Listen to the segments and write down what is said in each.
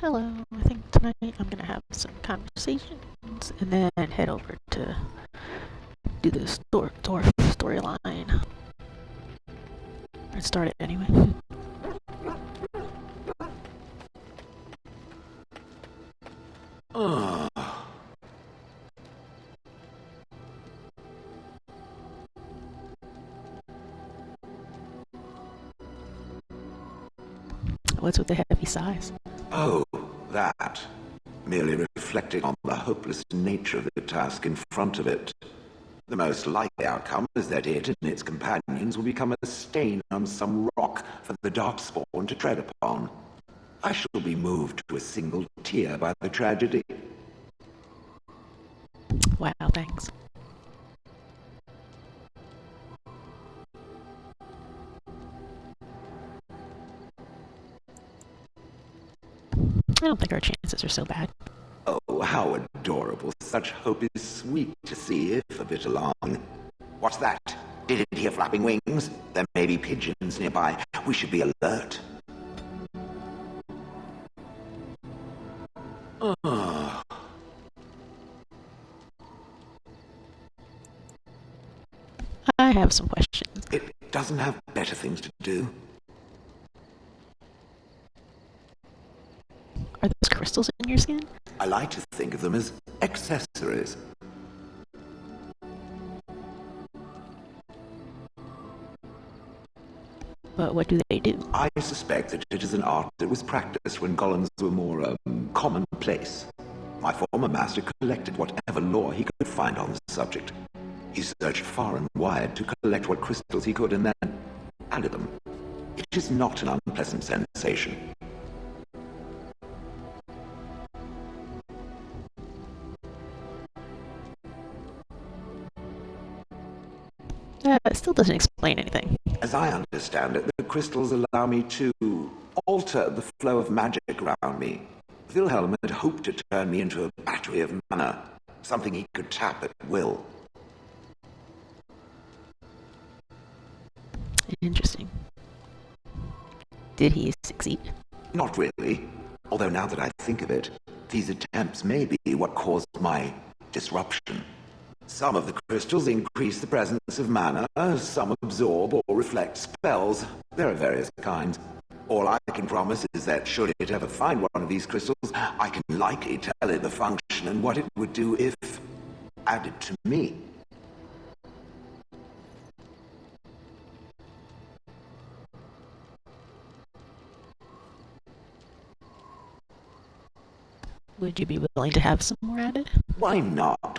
Hello, I think tonight I'm gonna have some conversations and then head over to do the dwarf storyline. Or start it anyway. What's with the heavy sighs? Oh, that. Merely reflecting on the hopeless nature of the task in front of it. The most likely outcome is that it and its companions will become a stain on some rock for the darkspawn to tread upon. I shall be moved to a single tear by the tragedy. Wow, thanks. I don't think our chances are so bad. Oh, how adorable. Such hope is sweet to see, if a bit along. What's that? Did it hear flapping wings? There may be pigeons nearby. We should be alert. I have some questions. It doesn't have better things to do. Are those crystals in your skin? I like to think of them as accessories. But what do they do? I suspect that it is an art that was practiced when golems were more commonplace. My former master collected whatever lore he could find on the subject. He searched far and wide to collect what crystals he could and then added them. It is not an unpleasant sensation. That still doesn't explain anything. As I understand it, the crystals allow me to alter the flow of magic around me. Wilhelm had hoped to turn me into a battery of mana, something he could tap at will. Interesting. Did he succeed? Not really, although now that I think of it, these attempts may be what caused my disruption. Some of the crystals increase the presence of mana, some absorb or reflect spells. There are various kinds. All I can promise is that should it ever find one of these crystals, I can likely tell it the function and what it would do if added to me. Would you be willing to have some more added? Why not?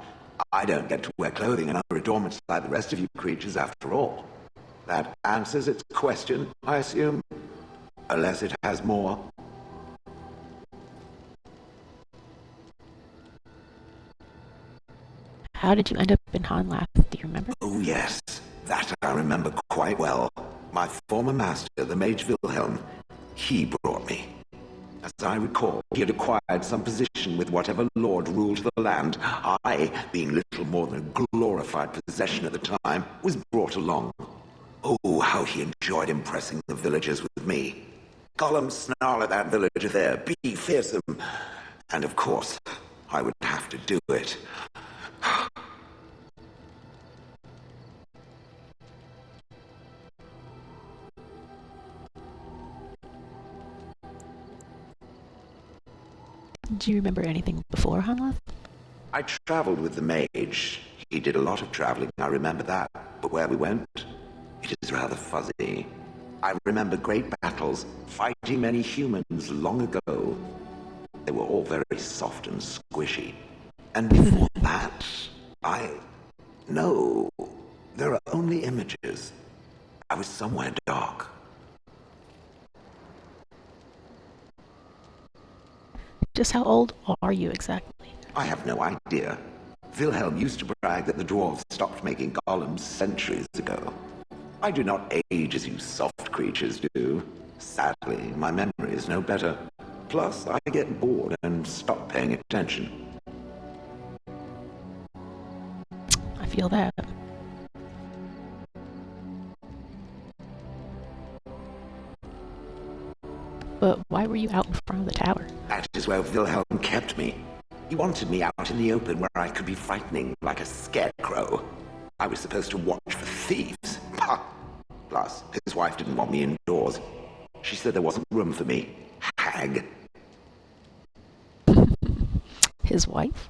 I don't get to wear clothing and other adornments like the rest of you creatures after all. That answers its question, I assume. Unless it has more. How did you end up in Hanlath? Do you remember? Oh yes, that I remember quite well. My former master, the Mage Wilhelm, he brought me. As I recall, he had acquired some position with whatever lord ruled the land. I, being little more than a glorified possession at the time, was brought along. Oh, how he enjoyed impressing the villagers with me. Gollum snarl at that villager there, be fearsome. And of course, I would have to do it. Do you remember anything before Hanlath? I traveled with the mage. He did a lot of traveling, I remember that. But where we went, it is rather fuzzy. I remember great battles, fighting many humans long ago. They were all very soft and squishy. And before that, No, there are only images. I was somewhere dark. Just how old are you exactly? I have no idea. Wilhelm used to brag that the dwarves stopped making golems centuries ago. I do not age as you soft creatures do. Sadly, my memory is no better. Plus, I get bored and stop paying attention. I feel that. But why were you out in front of the tower? That is is where Wilhelm kept me. He wanted me out in the open where I could be frightening like a scarecrow. I was supposed to watch for thieves. Plus, his wife didn't want me indoors. She said there wasn't room for me. Hag. His wife?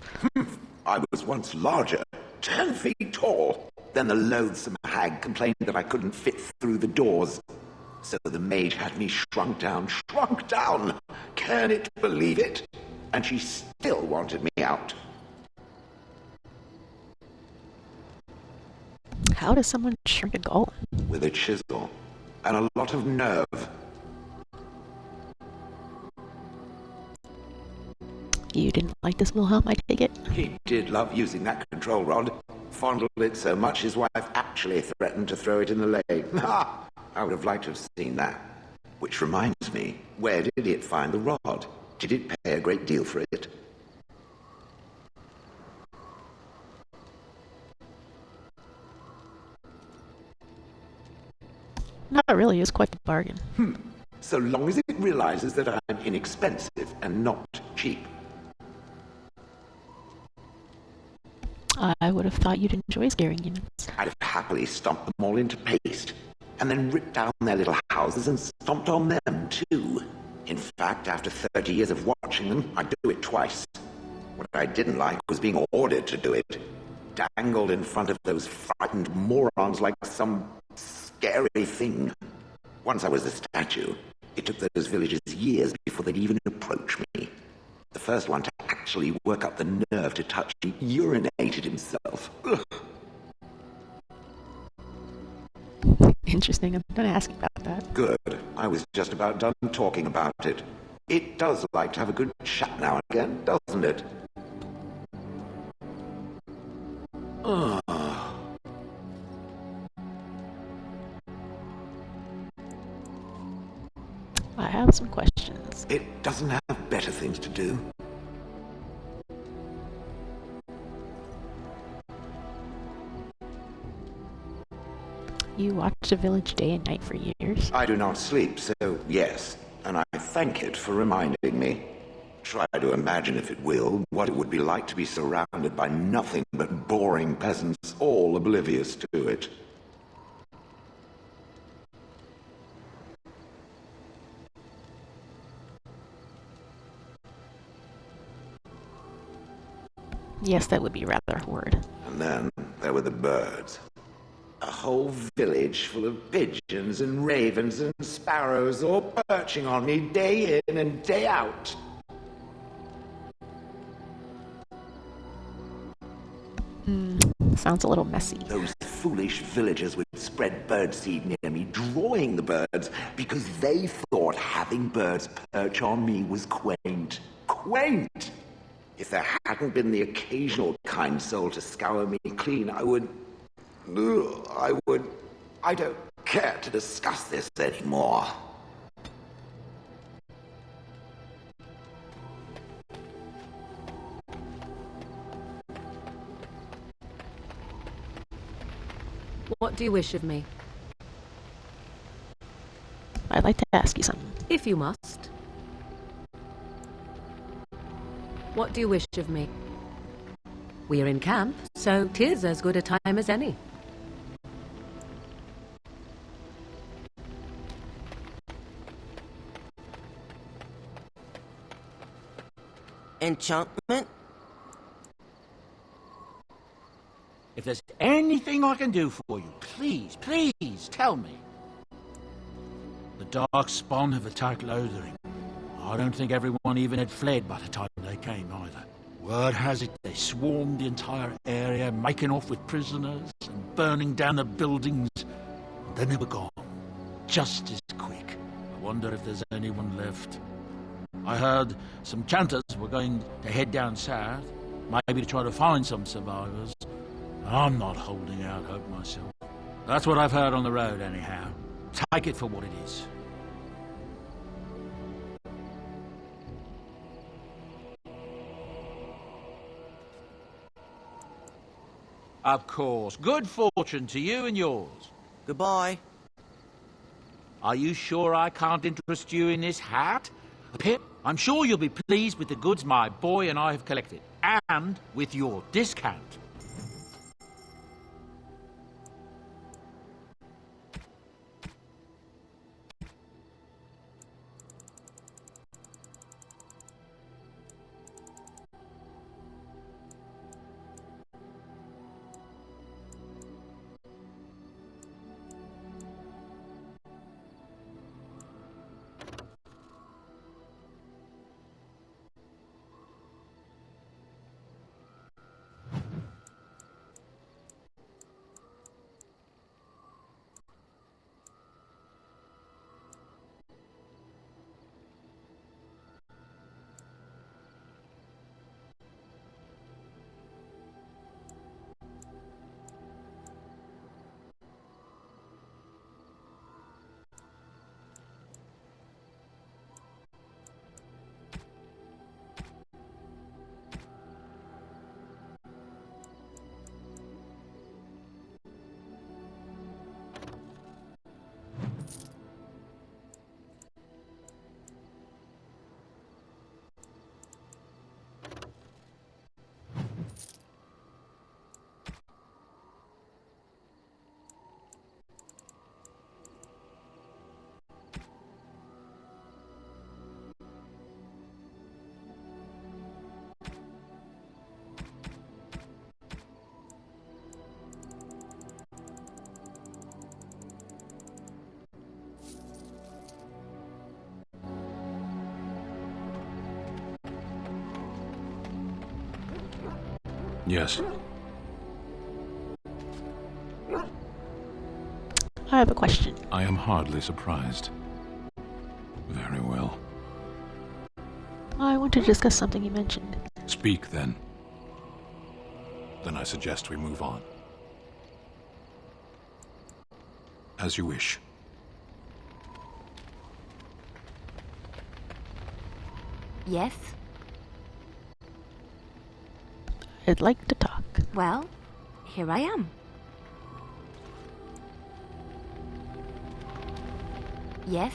I was once larger, 10 feet tall. Then the loathsome hag complained that I couldn't fit through the doors. So the mage had me shrunk down. Can it believe it? And she still wanted me out. How does someone shrink a golem? With a chisel and a lot of nerve. You didn't like this Wilhelm, I take it? He did love using that control rod. Fondled it so much his wife actually threatened to throw it in the lake. I would have liked to have seen that. Which reminds me, where did it find the rod? Did it pay a great deal for it? Not really, it's quite a bargain. So long as it realizes that I'm inexpensive and not cheap. I would have thought you'd enjoy scaring humans. I'd have happily stomped them all into paste, and then ripped down their little houses and stomped on them too. In fact, after 30 years of watching them, I'd do it twice. What I didn't like was being ordered to do it. Dangled in front of those frightened morons like some scary thing. Once I was a statue, it took those villagers years before they'd even approach me. The first one to actually work up the nerve to touch me urinated himself. Ugh. Interesting, I'm gonna ask you about that. Good. I was just about done talking about it. It does like to have a good chat now and again, doesn't it? I have some questions. It doesn't have better things to do. You watched a village day and night for years. I do not sleep, so yes, and I thank it for reminding me. Try to imagine, if it will, what it would be like to be surrounded by nothing but boring peasants, all oblivious to it. Yes, that would be rather horrid. And then there were the birds. A whole village full of pigeons and ravens and sparrows all perching on me day in and day out. Sounds a little messy. Those foolish villagers would spread birdseed near me, drawing the birds, because they thought having birds perch on me was quaint. Quaint! If there hadn't been the occasional kind soul to scour me clean, I don't care to discuss this anymore. What do you wish of me? I'd like to ask you something. If you must. What do you wish of me? We are in camp, so 'tis as good a time as any. Enchantment? If there's anything I can do for you, please, please tell me. The dark spawn have attacked Lothering. I don't think everyone even had fled by the time they came either. Word has it they swarmed the entire area, making off with prisoners and burning down the buildings. And then they were gone, just as quick. I wonder if there's anyone left. I heard some chanters were going to head down south, maybe to try to find some survivors. I'm not holding out hope myself. That's what I've heard on the road, anyhow. Take it for what it is. Of course. Good fortune to you and yours. Goodbye. Are you sure I can't interest you in this hat? Pip, I'm sure you'll be pleased with the goods my boy and I have collected, and with your discount. Yes. I have a question. I am hardly surprised. Very well. I want to discuss something you mentioned. Speak, then. Then I suggest we move on. As you wish. Yes? I'd like to talk. Well, here I am. Yes?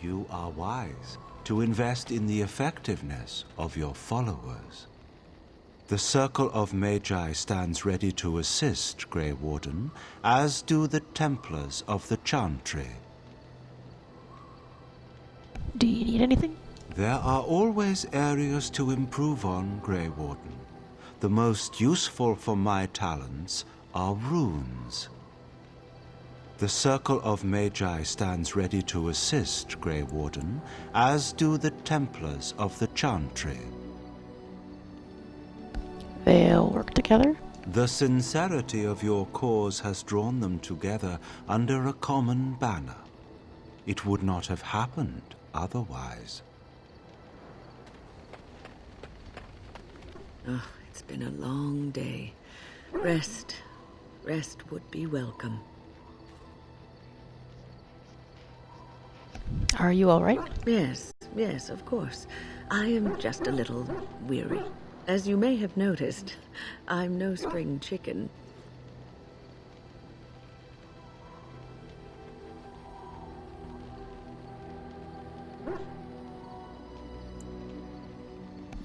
You are wise to invest in the effectiveness of your followers. The Circle of Magi stands ready to assist, Grey Warden, as do the Templars of the Chantry. Do you need anything? There are always areas to improve on, Grey Warden. The most useful for my talents are runes. The Circle of Magi stands ready to assist, Grey Warden, as do the Templars of the Chantry. They'll work together? The sincerity of your cause has drawn them together under a common banner. It would not have happened otherwise. Oh, it's been a long day. Rest would be welcome. Are you all right? Yes, of course. I am just a little weary. As you may have noticed, I'm no spring chicken.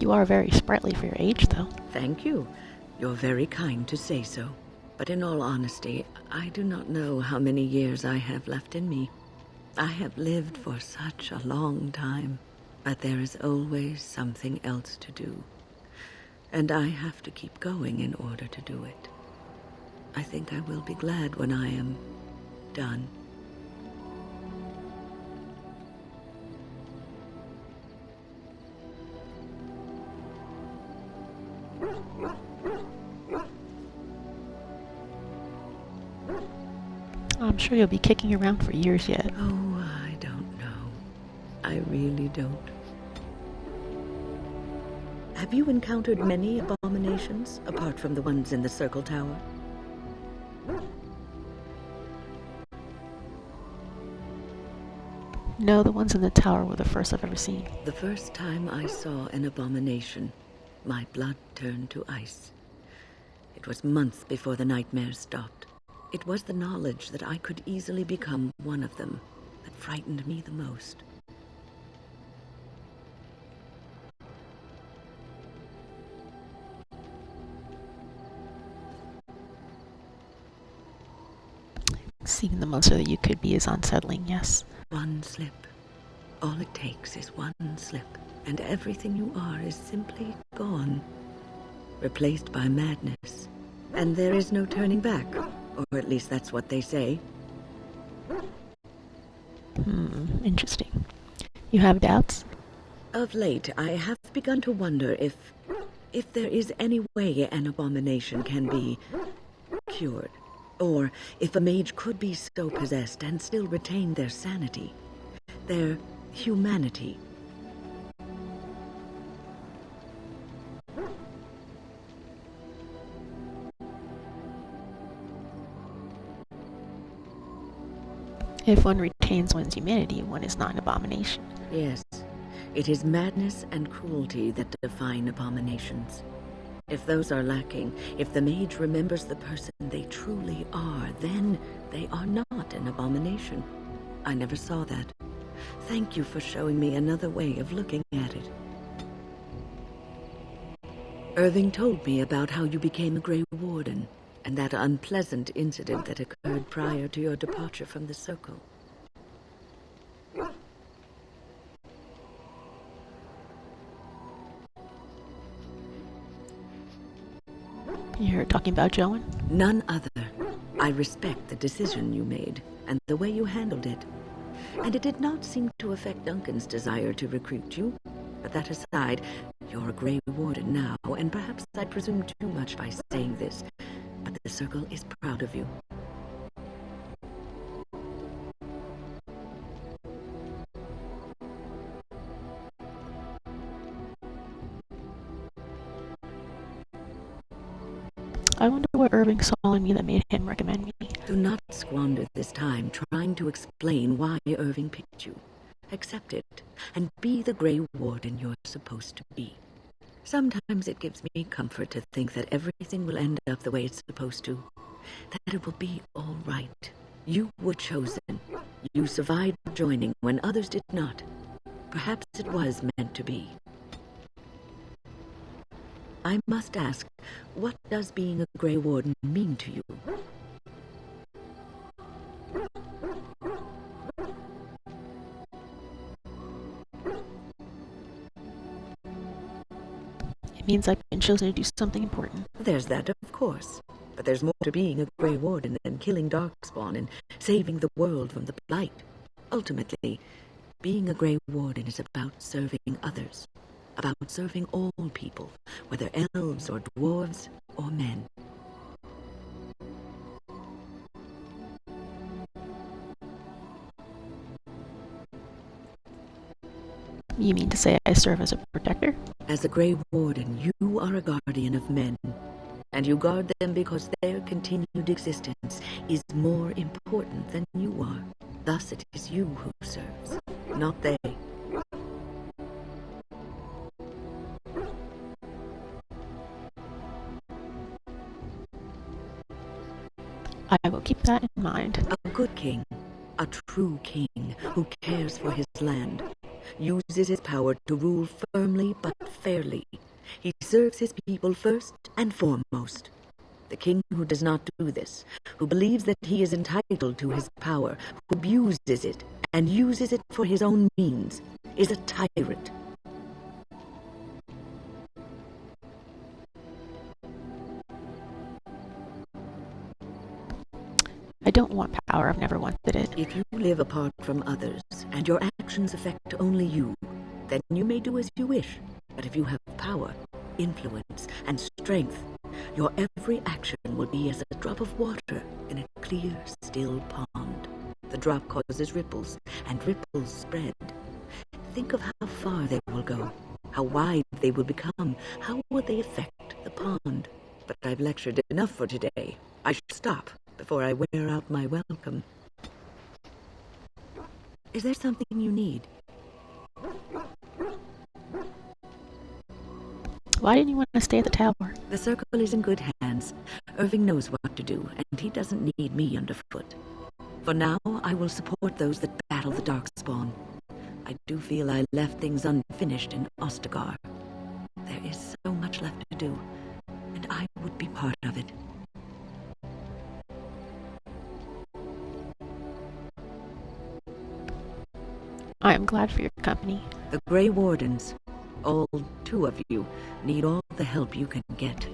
You are very sprightly for your age, though. Thank you. You're very kind to say so. But in all honesty, I do not know how many years I have left in me. I have lived for such a long time, but there is always something else to do. And I have to keep going in order to do it. I think I will be glad when I am done. I'm sure you'll be kicking around for years yet. Oh, I don't know. I really don't. Have you encountered many abominations, apart from the ones in the Circle Tower? No, the ones in the tower were the first I've ever seen. The first time I saw an abomination, my blood turned to ice. It was months before the nightmares stopped. It was the knowledge that I could easily become one of them that frightened me the most. Seeing the monster that you could be is unsettling, yes. One slip. All it takes is one slip, and everything you are is simply gone. Replaced by madness. And there is no turning back. Or at least that's what they say. Interesting. You have doubts? Of late, I have begun to wonder if there is any way an abomination can be cured. Or if a mage could be so possessed and still retain their sanity, their humanity. If one retains one's humanity, one is not an abomination. Yes, it is madness and cruelty that define abominations. If those are lacking, if the mage remembers the person they truly are, then they are not an abomination. I never saw that. Thank you for showing me another way of looking at it. Irving told me about how you became a Grey Warden, and that unpleasant incident that occurred prior to your departure from the Circle. You're talking about Joan? None other. I respect the decision you made, and the way you handled it. And it did not seem to affect Duncan's desire to recruit you. But that aside, you're a Grey Warden now, and perhaps I presume too much by saying this, but the Circle is proud of you. I wonder what Irving saw in me that made him recommend me. Do not squander this time trying to explain why Irving picked you. Accept it, and be the Grey Warden you're supposed to be. Sometimes it gives me comfort to think that everything will end up the way it's supposed to. That it will be all right. You were chosen. You survived joining when others did not. Perhaps it was meant to be. I must ask, what does being a Grey Warden mean to you? It means I've been chosen to do something important. There's that, of course. But there's more to being a Grey Warden than killing Darkspawn and saving the world from the Blight. Ultimately, being a Grey Warden is about serving others. About serving all people, whether elves or dwarves or men. You mean to say I serve as a protector? As a Grey Warden, you are a guardian of men. And you guard them because their continued existence is more important than you are. Thus it is you who serves, not they. I will keep that in mind. A good king, a true king who cares for his land, uses his power to rule firmly but fairly. He serves his people first and foremost. The king who does not do this, who believes that he is entitled to his power, who abuses it and uses it for his own means, is a tyrant. I don't want power. I've never wanted it. If you live apart from others, and your actions affect only you, then you may do as you wish. But if you have power, influence, and strength, your every action will be as a drop of water in a clear, still pond. The drop causes ripples, and ripples spread. Think of how far they will go, how wide they will become, how will they affect the pond. But I've lectured enough for today. I should stop. before I wear out my welcome. Is there something you need? Why didn't you want to stay at the tower? The circle is in good hands. Irving knows what to do, and he doesn't need me underfoot. For now, I will support those that battle the Darkspawn. I do feel I left things unfinished in Ostagar. There is so much left to do, and I would be part of it. I am glad for your company. The Grey Wardens, all 2 of you, need all the help you can get.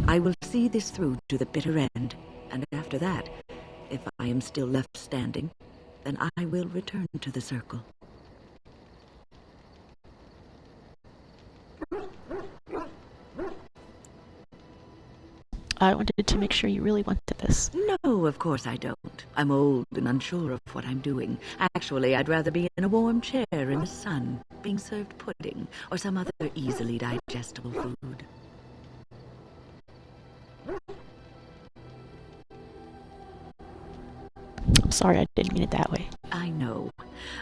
I will see this through to the bitter end, and after that, if I am still left standing, then I will return to the circle. I wanted to make sure you really wanted this. No, of course I don't. I'm old and unsure of what I'm doing. Actually, I'd rather be in a warm chair in the sun, being served pudding or some other easily digestible food. I'm sorry I didn't mean it that way. I know.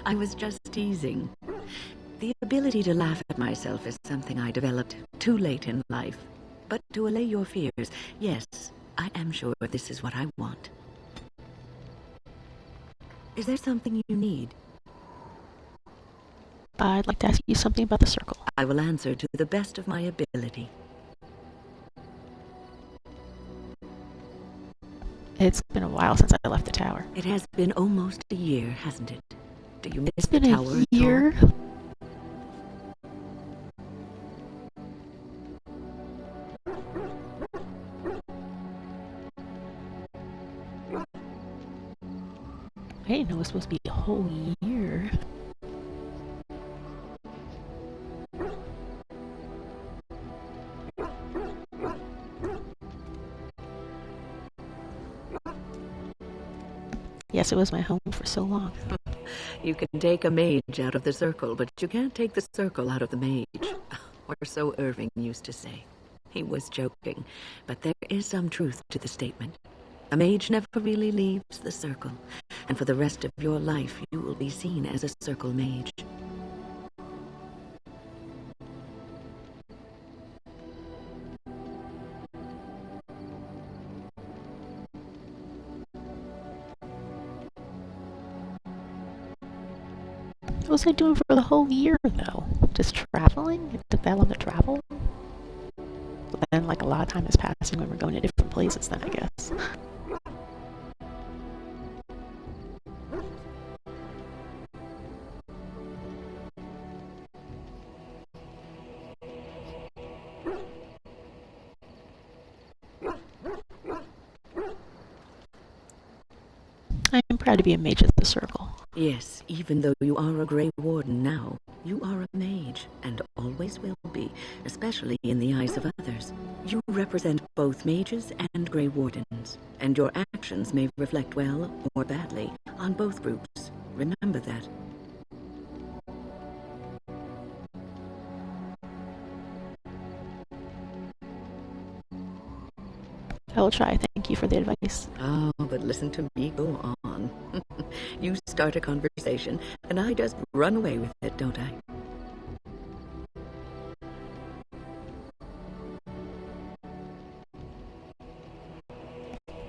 I was just teasing. The ability to laugh at myself is something I developed too late in life. But to allay your fears, yes, I am sure this is what I want. Is there something you need? I'd like to ask you something about the circle. I will answer to the best of my ability. It's been a while since I left the tower. It has been almost a year, hasn't it? Do you miss It's the been tower a at year. all? I didn't know it was supposed to be a whole year. Yes, it was my home for so long. You can take a mage out of the circle, but you can't take the circle out of the mage. Or so Irving used to say. He was joking, but there is some truth to the statement. A mage never really leaves the circle, and for the rest of your life you will be seen as a circle mage. What was I doing for the whole year, though? Just traveling? It took that long to travel? But then, like, a lot of time is passing when we're going to different places then, I guess. I am proud to be a mage at the circle. Yes, even though you are a Grey Warden now, you are a mage, and always will be, especially in the eyes of others. You represent both mages and Grey Wardens, and your actions may reflect well or badly on both groups. Remember that. I will try. Thank you for the advice. Oh, but listen to me go on. You start a conversation, and I just run away with it, don't I?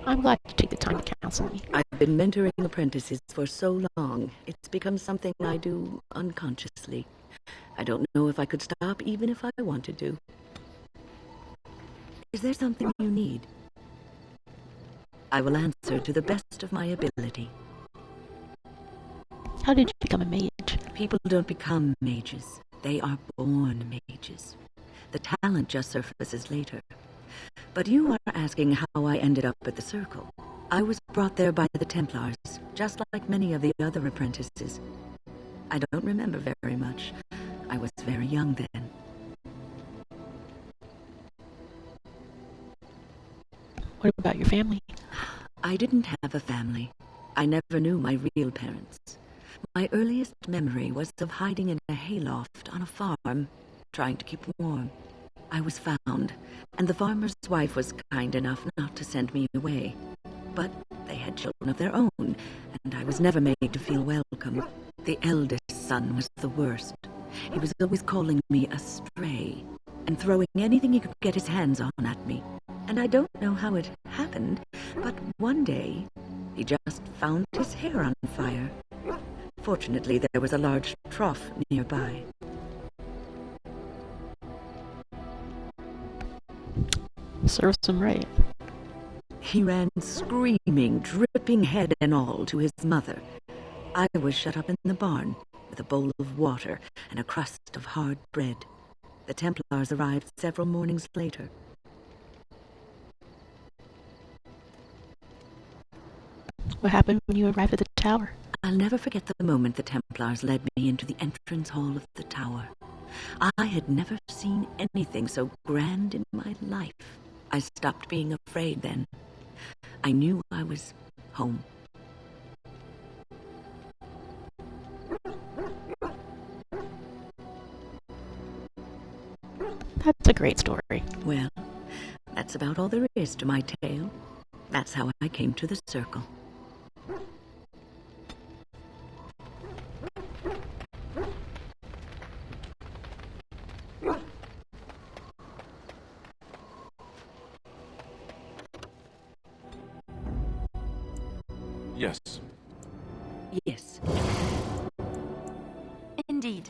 I'm glad you take the time to counsel me. I've been mentoring apprentices for so long. It's become something I do unconsciously. I don't know if I could stop even if I wanted to. Is there something you need? I will answer to the best of my ability. How did you become a mage? People don't become mages. They are born mages. The talent just surfaces later. But you are asking how I ended up at the Circle. I was brought there by the Templars, just like many of the other apprentices. I don't remember very much. I was very young then. What about your family? I didn't have a family. I never knew my real parents. My earliest memory was of hiding in a hayloft on a farm, trying to keep warm. I was found, and the farmer's wife was kind enough not to send me away. but they had children of their own, and I was never made to feel welcome. The eldest son was the worst. He was always calling me a stray, and throwing anything he could get his hands on at me. And I don't know how it happened, but one day, he just found his hair on fire. Fortunately, there was a large trough nearby. Serves him right. He ran screaming, dripping head and all, to his mother. I was shut up in the barn with a bowl of water and a crust of hard bread. The Templars arrived several mornings later. What happened when you arrived at the tower? I'll never forget the moment the Templars led me into the entrance hall of the tower. I had never seen anything so grand in my life. I stopped being afraid then. I knew I was home. That's a great story. Well, that's about all there is to my tale. That's how I came to the circle. Yes. Yes. Indeed.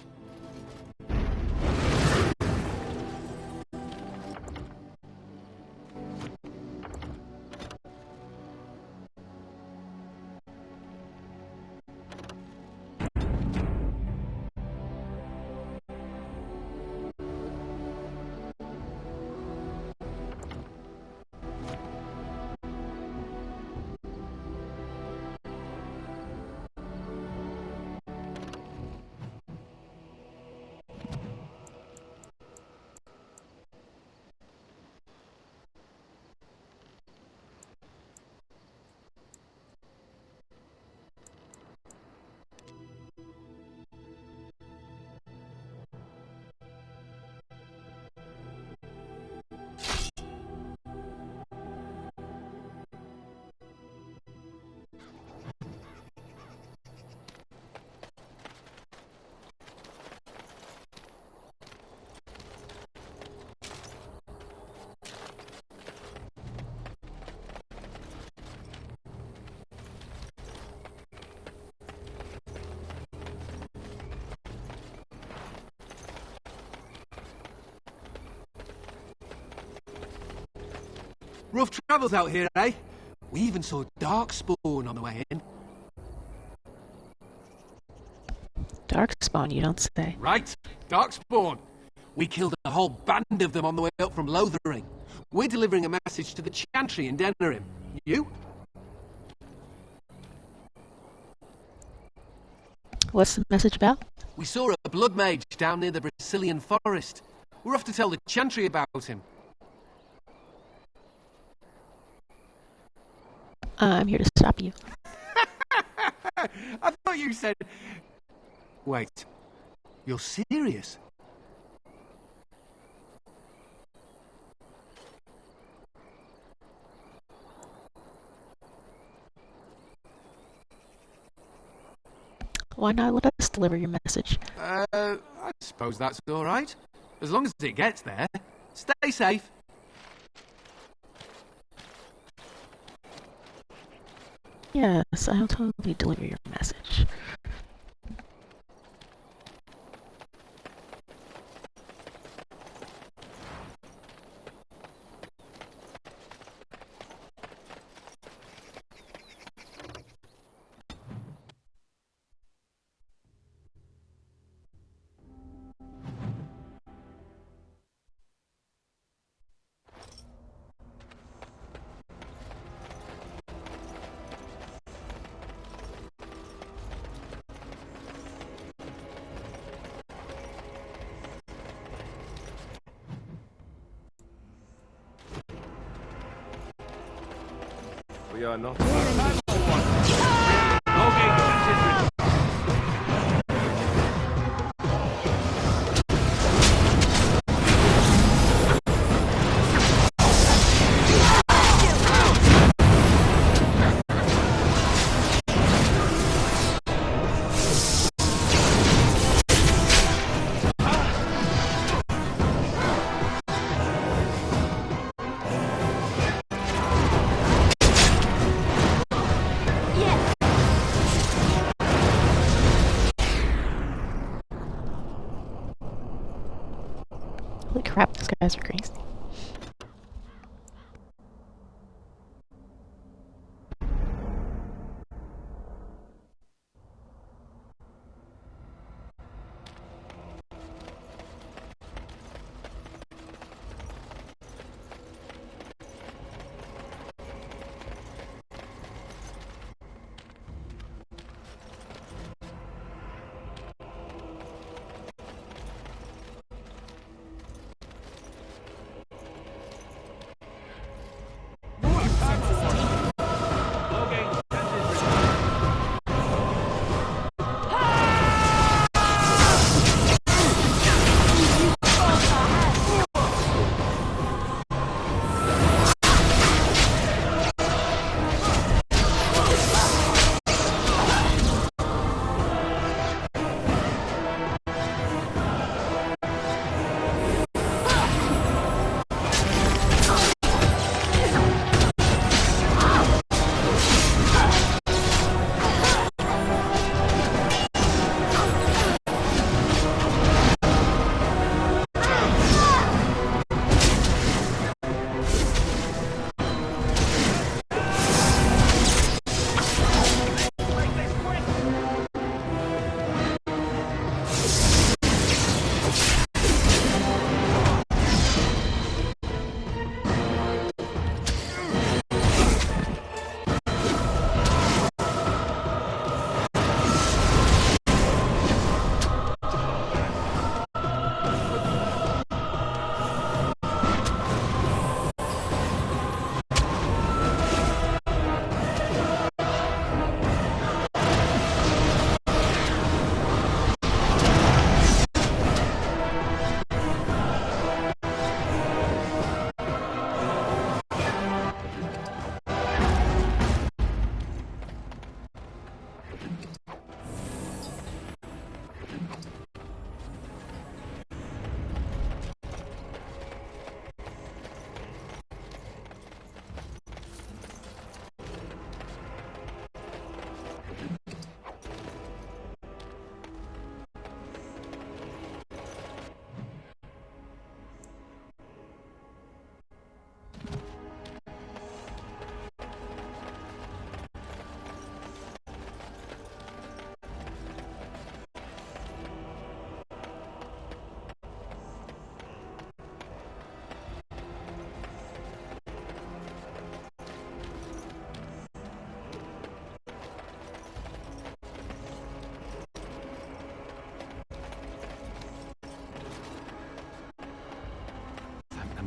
Rough travels out here, eh? We even saw Darkspawn on the way in. Darkspawn, you don't say. Right, Darkspawn. We killed a whole band of them on the way up from Lothering. We're delivering a message to the Chantry in Denerim. You? What's the message about? We saw a blood mage down near the Brazilian forest. We're off to tell the Chantry about him. I'm here to stop you. I thought you said... Wait. You're serious? Why not let us deliver your message? I suppose that's all right. As long as it gets there. Stay safe. Yes, I'll totally deliver your message. We are not. Holy crap, these guys are crazy.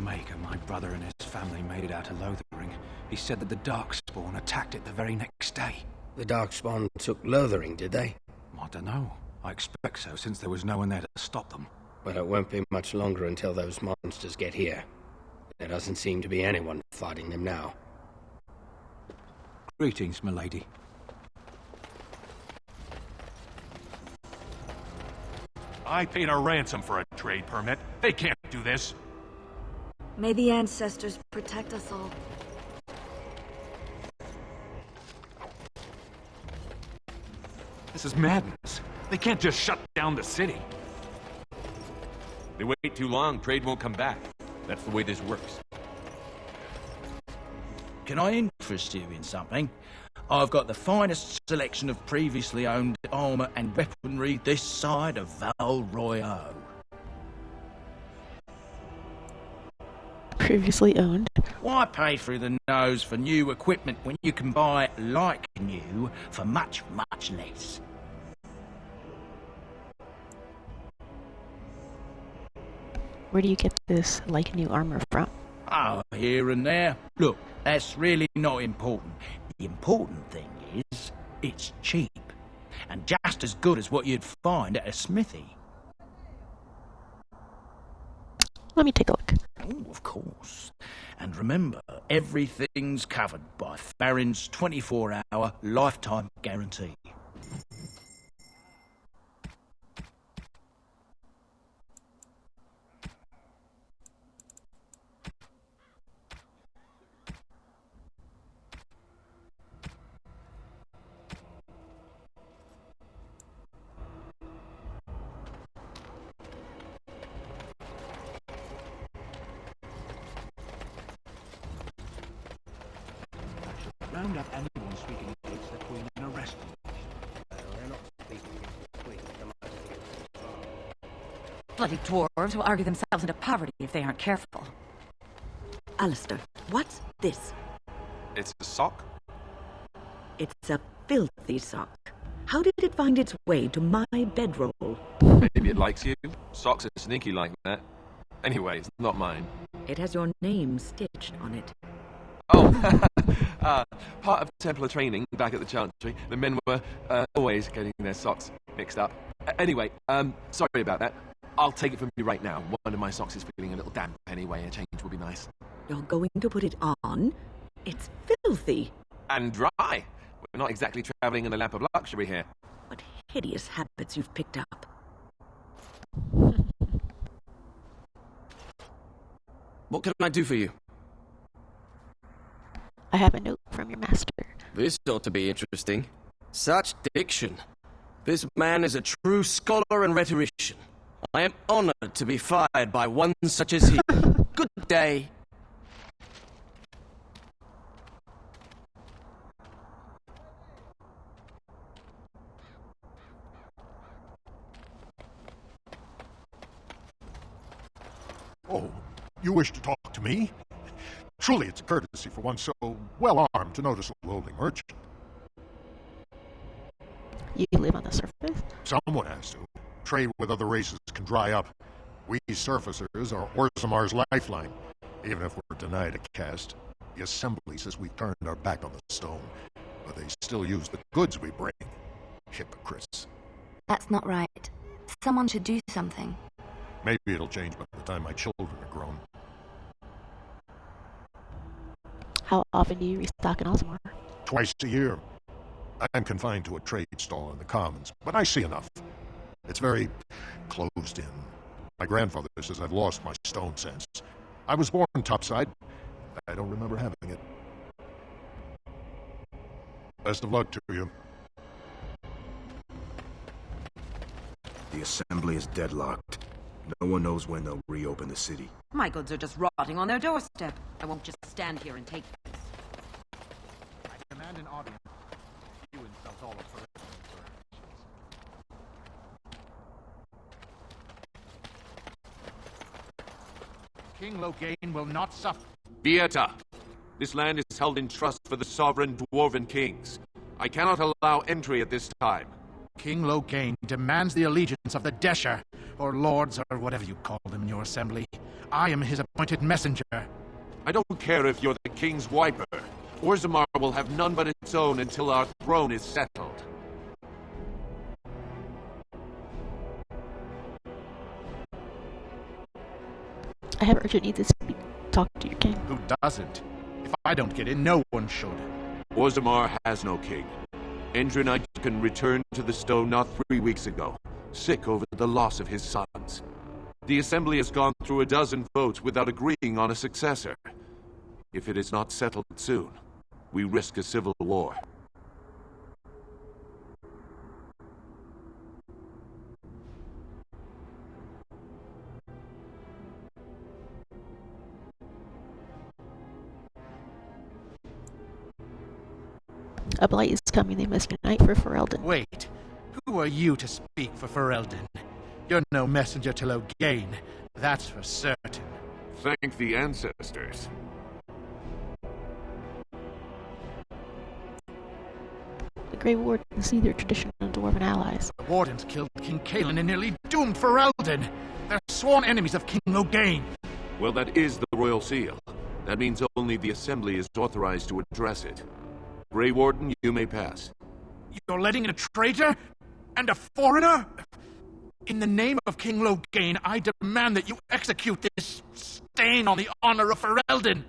Maker, my brother and his family made it out of Lothering. He said that the Darkspawn attacked it the very next day. The Darkspawn took Lothering, did they? I don't know. I expect so, since there was no one there to stop them. Well, it won't be much longer until those monsters get here. There doesn't seem to be anyone fighting them now. Greetings, milady. I paid a ransom for a trade permit. They can't do this. May the ancestors protect us all. This is madness. They can't just shut down the city. They wait too long, trade won't come back. That's the way this works. Can I interest you in something? I've got the finest selection of previously owned armor and weaponry this side of Val Royale. Previously owned. Why pay through the nose for new equipment when you can buy it like new for much, much less? Where do you get this like new armor from? Oh, here and there. Look, that's really not important. The important thing is, it's cheap. And just as good as what you'd find at a smithy. Let me take a look. Oh, of course. And remember, everything's covered by Farron's 24-hour lifetime guarantee. round up anyone speaking against the Queen and arrest them. They're not speaking against the Queen. They might as well. Bloody dwarves will argue themselves into poverty if they aren't careful. Alistair, what's this? It's a sock? It's a filthy sock. How did it find its way to my bedroll? Maybe it likes you. Socks are sneaky like that. Anyway, it's not mine. It has your name stitched on it. Oh, part of Templar training back at the Chantry. The men were always getting their socks mixed up. Anyway, sorry about that. I'll take it from you right now. One of my socks is feeling a little damp anyway. A change would be nice. You're going to put it on? It's filthy. And dry. We're not exactly travelling in the lap of luxury here. What hideous habits you've picked up. What can I do for you? I have a note from your master. This ought to be interesting. Such diction. This man is a true scholar and rhetorician. I am honored to be fired by one such as he. Good day. Oh, you wish to talk to me? Truly, it's a courtesy for one so well-armed to notice a lowly merchant. You live on the surface? Someone has to. Trade with other races can dry up. We surfacers are Orzamar's lifeline. Even if we're denied a caste, the Assembly says we've turned our back on the stone, but they still use the goods we bring. Hypocrites. That's not right. Someone should do something. Maybe it'll change by the time my children are grown. How often do you restock in Osmar? Twice a year. I'm confined to a trade stall in the Commons, but I see enough. It's very closed in. My grandfather says I've lost my stone sense. I was born topside. I don't remember having it. Best of luck to you. The Assembly is deadlocked. No one knows when they'll reopen the city. My goods are just rotting on their doorstep. I won't just stand here and take this. I demand an audience. You insult all of Ferelden's King Loghain will not suffer. Beata! This land is held in trust for the sovereign dwarven kings. I cannot allow entry at this time. King Loghain demands the allegiance of the Desher, or lords, or whatever you call them in your assembly. I am his appointed messenger. I don't care if you're the king's wiper. Orzammar will have none but its own until our throne is settled. I have urgent need to talk to your king. Who doesn't? If I don't get in, no one should. Orzammar has no king. Endrinaikan returned to the stone not 3 weeks ago, sick over the loss of his sons. The Assembly has gone through a dozen votes without agreeing on a successor. If it is not settled soon, we risk a civil war. A blight is coming. They must unite for Ferelden. Wait. Who are you to speak for Ferelden? You're no messenger to Loghain. That's for certain. Thank the ancestors. The Grey Wardens see their traditional dwarven allies. The Wardens killed King Cailan and nearly doomed Ferelden. They're sworn enemies of King Loghain. Well, that is the royal seal. That means only the Assembly is authorized to address it. Grey Warden, you may pass. You're letting in a traitor? And a foreigner? In the name of King Loghain, I demand that you execute this stain on the honor of Ferelden.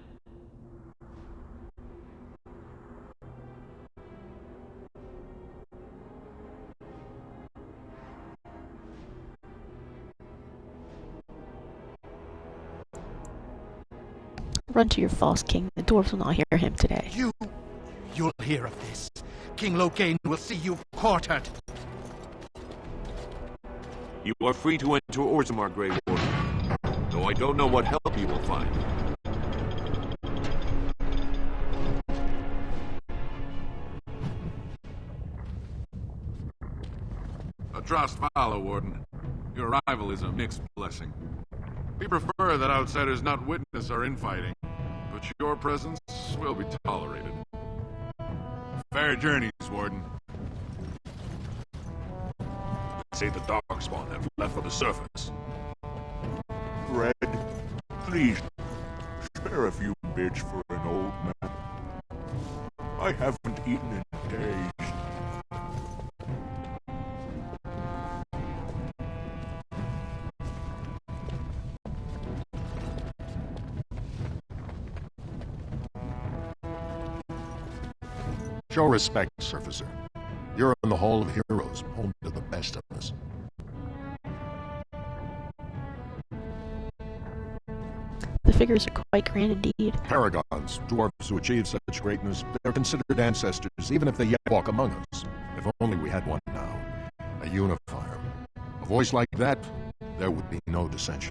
Run to your false king. The dwarves will not hear him today. You'll hear of this. King Loghain will see you quartered. You are free to enter Orzammar, Grey Warden, though I don't know what help you will find. Atrast Vala, Warden. Your arrival is a mixed blessing. We prefer that outsiders not witness our infighting, but your presence will be tolerated. Fair journeys, Warden. Say the darkspawn have left for the surface. Red, please, spare a few bits for an old man. I haven't eaten in days. Show respect, Surfacer. You're in the Hall of Heroes, home to the best of us. The figures are quite grand indeed. Paragons, dwarves who achieve such greatness, they're considered ancestors, even if they yet walk among us. If only we had one now. A unifier. A voice like that, there would be no dissension.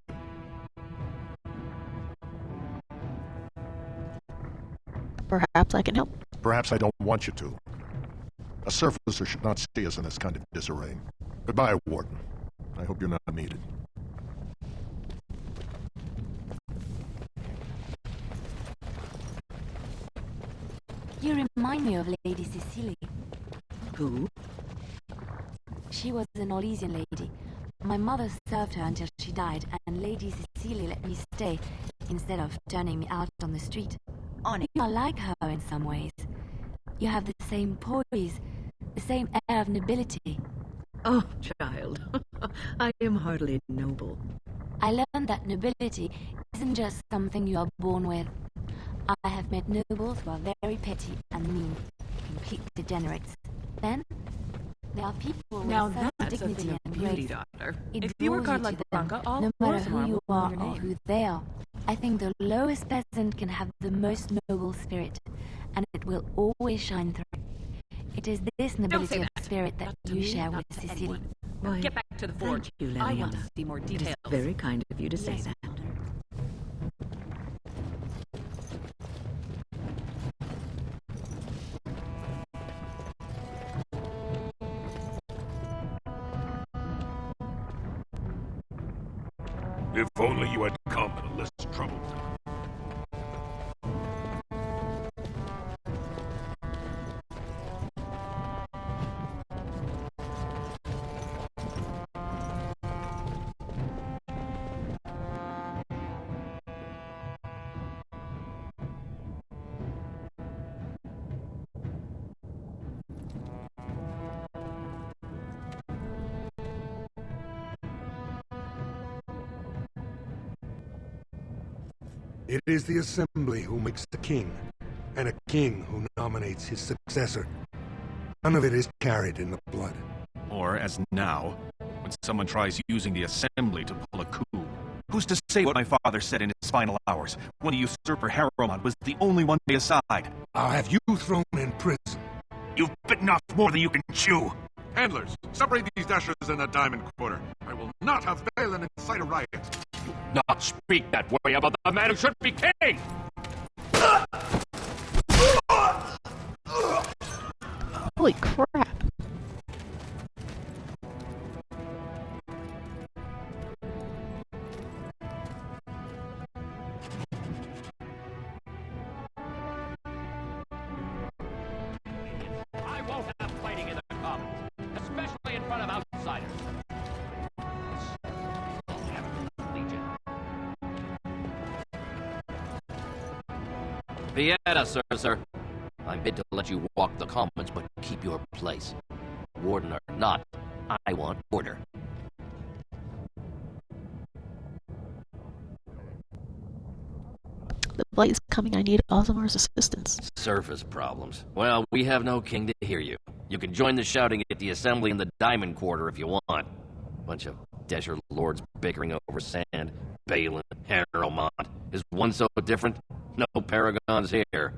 Perhaps I can help. Perhaps I don't want you to. A surfacer should not see us in this kind of disarray. Goodbye, Warden. I hope you're not needed. You remind me of Lady Cecily. Who? She was an Orlesian lady. My mother served her until she died, and Lady Cecily let me stay instead of turning me out on the street. You are like her in some ways. You have the same poise, the same air of nobility. Oh, child, I am hardly noble. I learned that nobility isn't just something you are born with. I have met nobles who are very petty and mean, complete degenerates. Then, there are people with Now a certain that's a dignity thing of and beauty, grace. daughter. It If you were draws God like to them, Blanca, all no matter Orzammar who you will know are your or name. who they are. I think the lowest peasant can have the most noble spirit, and it will always shine through. It is this nobility of spirit that Not to you me, share not with to Cecily. anyone. Now Why, get back to the forge. you, I want to Leliana. see more It is details. very kind of you to say Yes, that. Elder. If only you had come in less trouble. It is the Assembly who makes the king, and a king who nominates his successor. None of it is carried in the blood. Or, as now, when someone tries using the Assembly to pull a coup. Who's to say what my father said in his final hours, when the usurper Harrowmont was the only one to be aside? I'll have you thrown in prison. You've bitten off more than you can chew! Handlers, separate these dashers in a diamond quarter. I will not have Balin incite a riot. Not speak that way about the man who should be king! Holy crap. I won't have fighting in the commons, especially in front of outsiders. Vienna, sir. I'm bid to let you walk the commons, but keep your place. Warden or not, I want order. The blight is coming. I need Ozmar's assistance. Surface problems. Well, we have no king to hear you. You can join the shouting at the assembly in the Diamond Quarter if you want. Bunch of Desher lords bickering over sand. Balin, Harrowmont. Is one so different? No paragons here.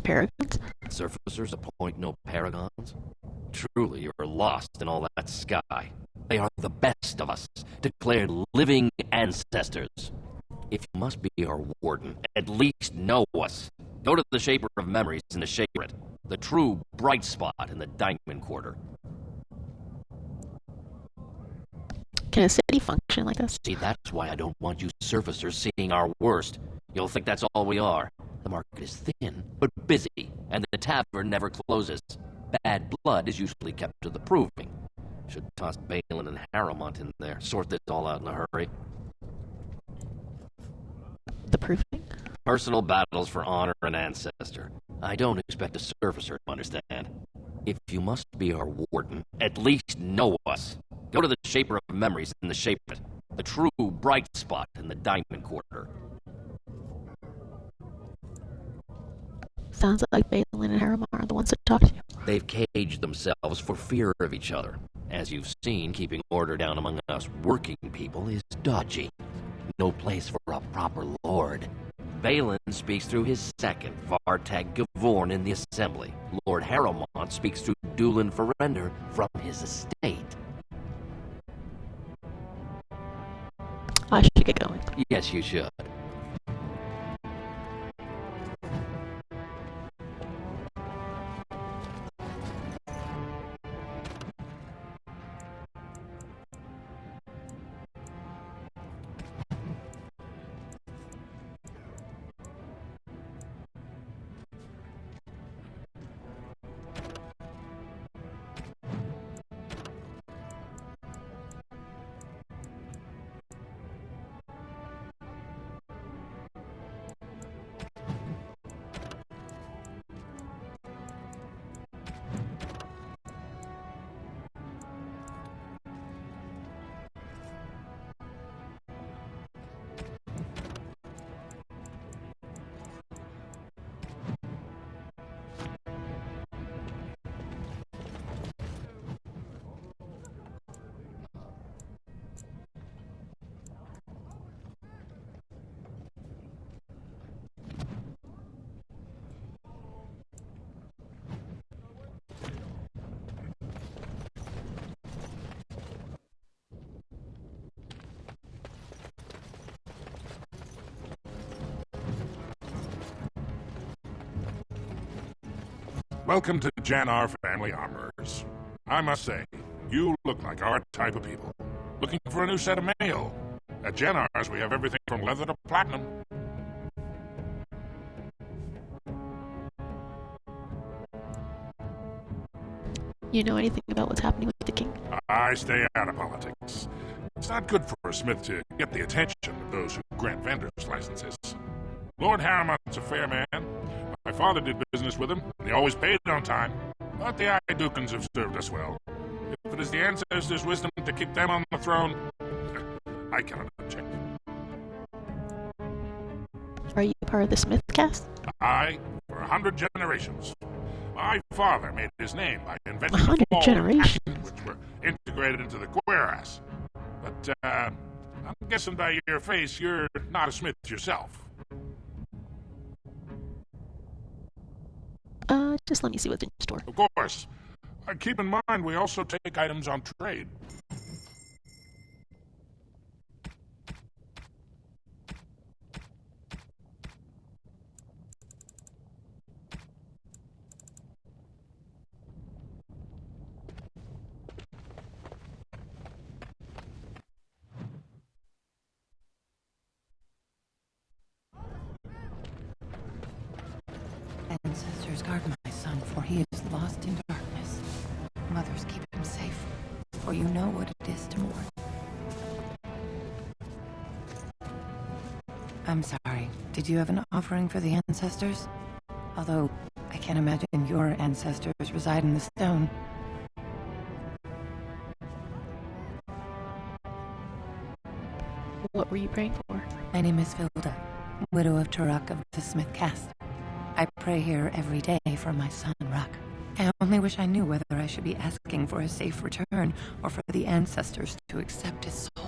Paragons? Surfacers appoint no paragons? Truly, you're lost in all that sky. They are the best of us, declared living ancestors. If you must be our warden, at least know us. Go to the Shaper of Memories in the Shaper it. The true bright spot in the Diamond Quarter. Can a city function like this? See, that's why I don't want you surfacers seeing our worst. You'll think that's all we are. The market is thin, but busy, and the tavern never closes. Bad blood is usually kept to the proving. Should toss Balin and Harrowmont in there, sort this all out in a hurry. The proving? Personal battles for honor and ancestor. I don't expect a surfacer to understand. If you must be our warden, at least know us. Go to the Shaper of Memories in the Shape It, the true bright spot in the Diamond Quarter. Sounds like Balin and Harrowmont are the ones that talk to you. They've caged themselves for fear of each other. As you've seen, keeping order down among us working people is dodgy. No place for a proper lord. Balin speaks through his second, Vartag Gavorn in the Assembly. Lord Harrowmont speaks through Dulin Ferender from his estate. I should get going. Yes, you should. Welcome to Jannar Family Armorers. I must say, you look like our type of people. Looking for a new set of mail. At Jannar's, we have everything from leather to platinum. You know anything about what's happening with the king? I stay out of politics. It's not good for a smith to get the attention of those who grant vendors licenses. Lord Harrowmont's a fair man. My father did business with him, and he always paid on time. But the Idukans have served us well. If it is the ancestors' wisdom to keep them on the throne, I cannot object. Are you part of the Smith cast? I, for 100 generations. My father made his name by inventing 100 generations, which were integrated into the cuirass. But I'm guessing by your face, you're not a smith yourself. Just let me see what's in store. Of course. Keep in mind, we also take items on trade. Ancestors guard my son, for he is lost in darkness. Mothers keep him safe, for you know what it is to mourn. I'm sorry. Did you have an offering for the ancestors? Although, I can't imagine your ancestors reside in the stone. What were you praying for? My name is Vilda, widow of Turok of the Smith caste. I pray here every day for my son, Rock. I only wish I knew whether I should be asking for a safe return or for the ancestors to accept his soul.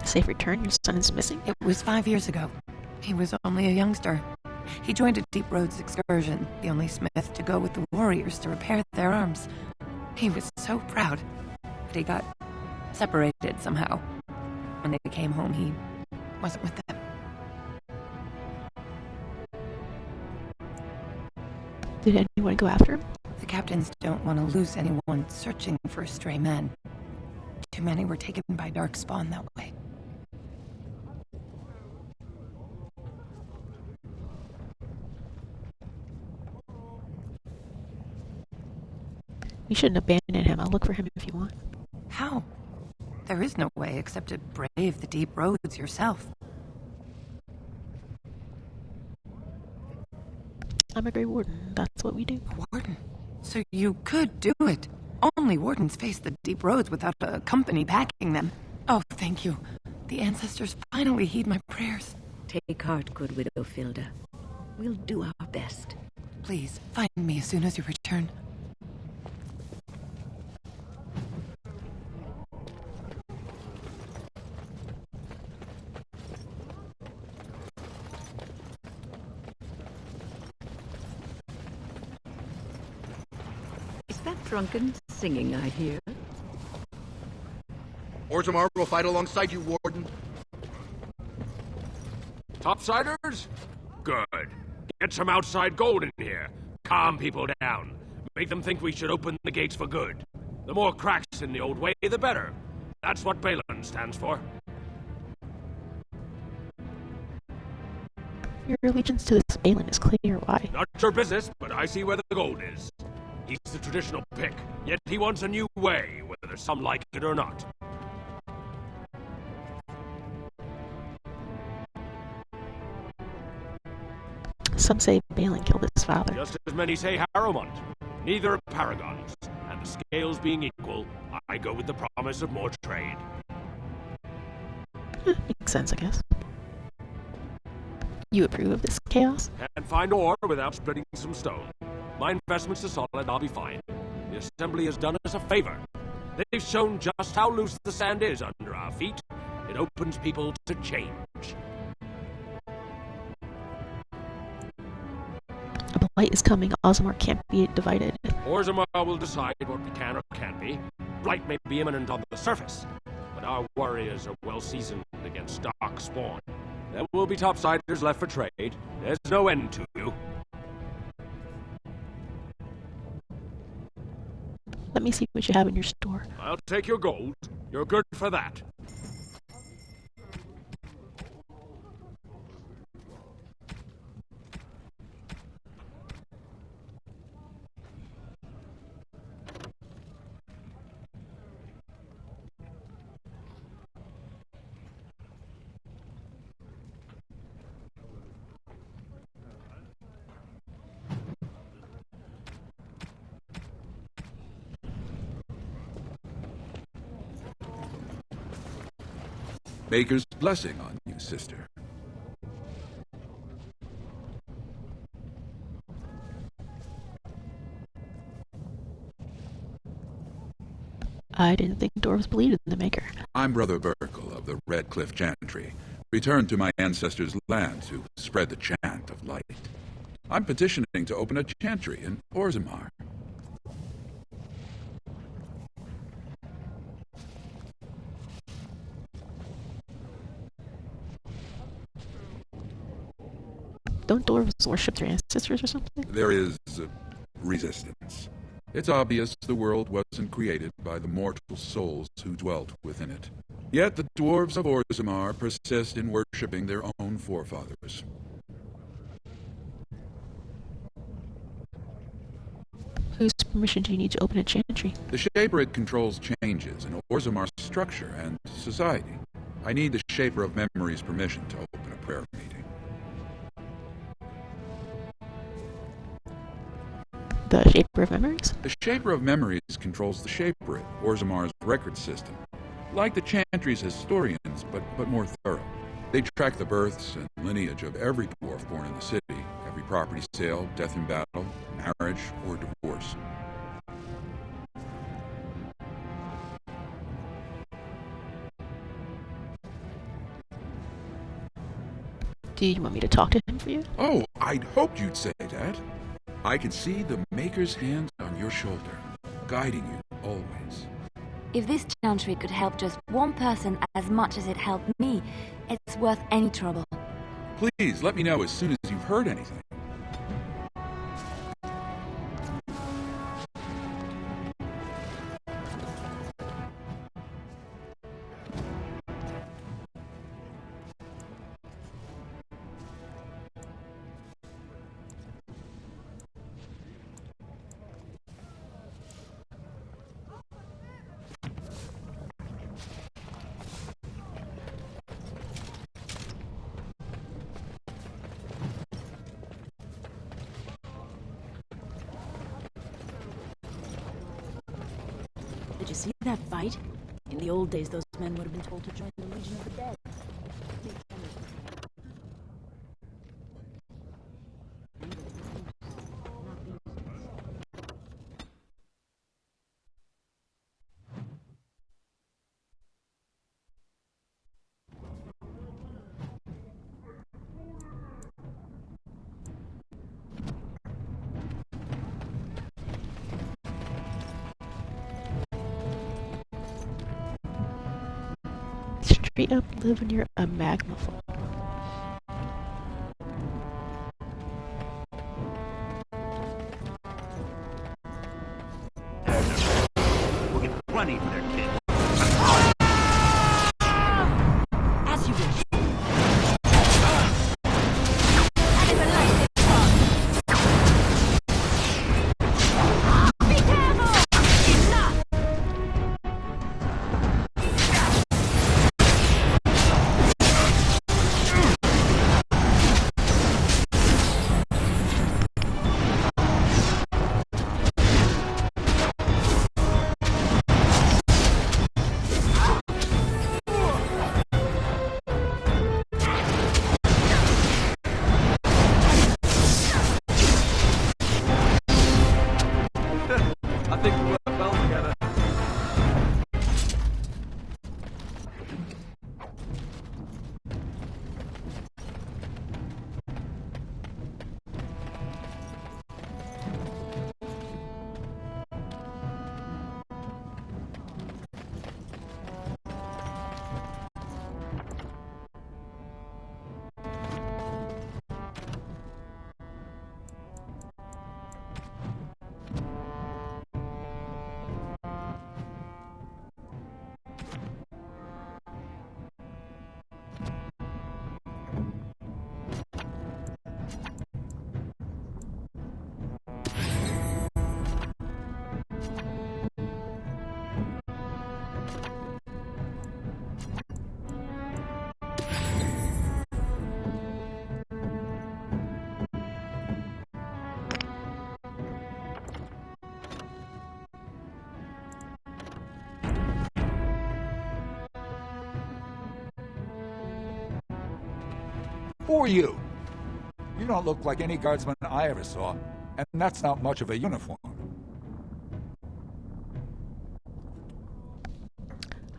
Safe return? Your son is missing? It was 5 years ago. He was only a youngster. He joined a Deep Roads excursion, the only smith to go with the warriors to repair their arms. He was so proud, but he got separated somehow. When they came home, he wasn't with them. Did anyone go after him? The captains don't want to lose anyone searching for stray men. Too many were taken by darkspawn that way. You shouldn't abandon him. I'll look for him if you want. How? There is no way except to brave the deep roads yourself. I'm a Grey Warden. That's what we do. Warden? So you could do it. Only wardens face the deep roads without a company backing them. Oh, thank you. The ancestors finally heed my prayers. Take heart, good widow Filda. We'll do our best. Please, find me as soon as you return. Is that drunken singing I hear? Orzammar will fight alongside you, Warden. Topsiders? Good. Get some outside gold in here. Calm people down. Make them think we should open the gates for good. The more cracks in the old way, the better. That's what Balin stands for. Your allegiance to this Balin is clear. Why? Not your business, but I see where the gold is. He's the traditional pick, yet he wants a new way, whether some like it or not. Some say Balin killed his father. Just as many say Harrowmont. Neither are paragons, and the scales being equal, I go with the promise of more trade. Makes sense, I guess. You approve of this chaos? Can't find ore without splitting some stone. My investments are solid, I'll be fine. The Assembly has done us a favor. They've shown just how loose the sand is under our feet. It opens people to change. A blight is coming. Orzammar can't be divided. Orzammar will decide what we can or can't be. Blight may be imminent on the surface, but our warriors are well seasoned against dark spawn. There will be topsiders left for trade. There's no end to you. Let me see what you have in your store. I'll take your gold. You're good for that. Maker's blessing on you, sister. I didn't think dwarves believed in the Maker. I'm Brother Burkle of the Red Cliff Chantry, returned to my ancestors' land to spread the chant of light. I'm petitioning to open a chantry in Orzammar. Don't dwarves worship their ancestors or something? There is resistance. It's obvious the world wasn't created by the mortal souls who dwelt within it. Yet the dwarves of Orzammar persist in worshipping their own forefathers. Whose permission do you need to open a chantry? The Shaper controls changes in Orzammar's structure and society. I need the Shaper of Memory's permission to open a prayer meeting. The Shaper of Memories? The Shaper of Memories controls the Shaperate, Orzammar's record system. Like the Chantry's historians, but more thorough. They track the births and lineage of every dwarf born in the city, every property sale, death in battle, marriage, or divorce. Do you want me to talk to him for you? Oh, I'd hoped you'd say that. I can see the Maker's hand on your shoulder, guiding you always. If this chantry could help just one person as much as it helped me, it's worth any trouble. Please, let me know as soon as you've heard anything. right? In the old days, those men would have been told to join the Legion of the Dead. Straight up live near a magma fall. We'll get plenty for their kids. As you wish. I think we work well together. Who are you? You don't look like any guardsman I ever saw, and that's not much of a uniform.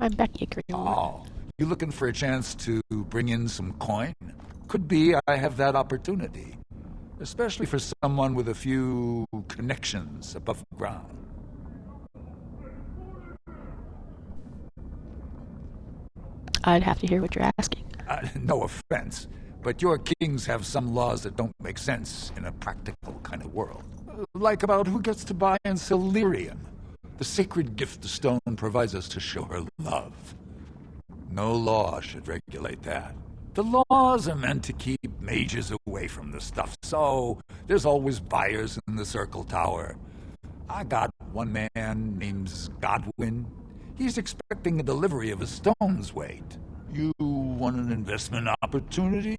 I'm Becky. Oh, you looking for a chance to bring in some coin? Could be I have that opportunity, especially for someone with a few connections above ground. I'd have to hear what you're asking. No offense, but your kings have some laws that don't make sense in a practical kind of world. Like about who gets to buy and sell lyrium, the sacred gift the stone provides us to show her love. No law should regulate that. The laws are meant to keep mages away from the stuff, so there's always buyers in the Circle Tower. I got one man named Godwin. He's expecting a delivery of a stone's weight. You want an investment opportunity?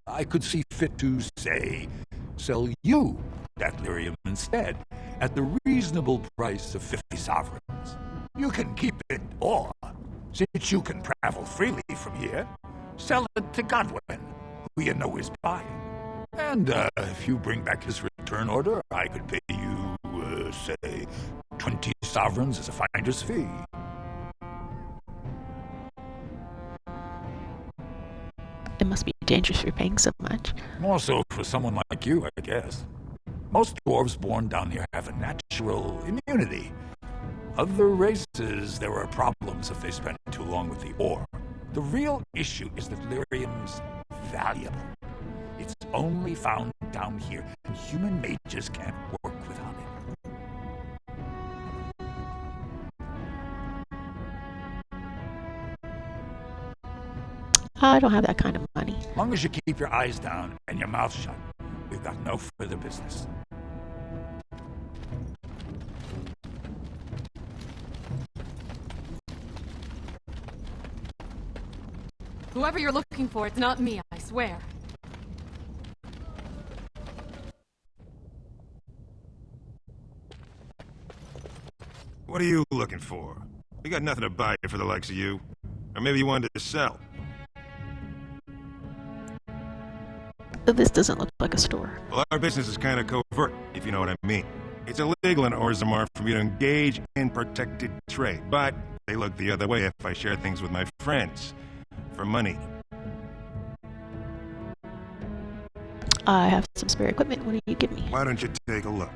I could see fit to, say, sell you that lyrium instead, at the reasonable price of 50 sovereigns. You can keep it, or, since you can travel freely from here, sell it to Godwin, who you know is buying. And if you bring back his return order, I could pay you, say, 20 sovereigns as a finder's fee. It must be dangerous for paying so much. More so for someone like you, I guess. Most dwarves born down here have a natural immunity. Other races, there are problems if they spend too long with the ore. The real issue is that lyrium's valuable. It's only found down here, and human mages can't work without it. I don't have that kind of money. As long as you keep your eyes down and your mouth shut, we've got no further business. Whoever you're looking for, it's not me, I swear. What are you looking for? We got nothing to buy for the likes of you. Or maybe you wanted to sell. This doesn't look like a store. Well, our business is kind of covert, if you know what I mean. It's illegal in Orzammar for me to engage in protected trade, but they look the other way if I share things with my friends. For money. I have some spare equipment. What do you give me? Why don't you take a look?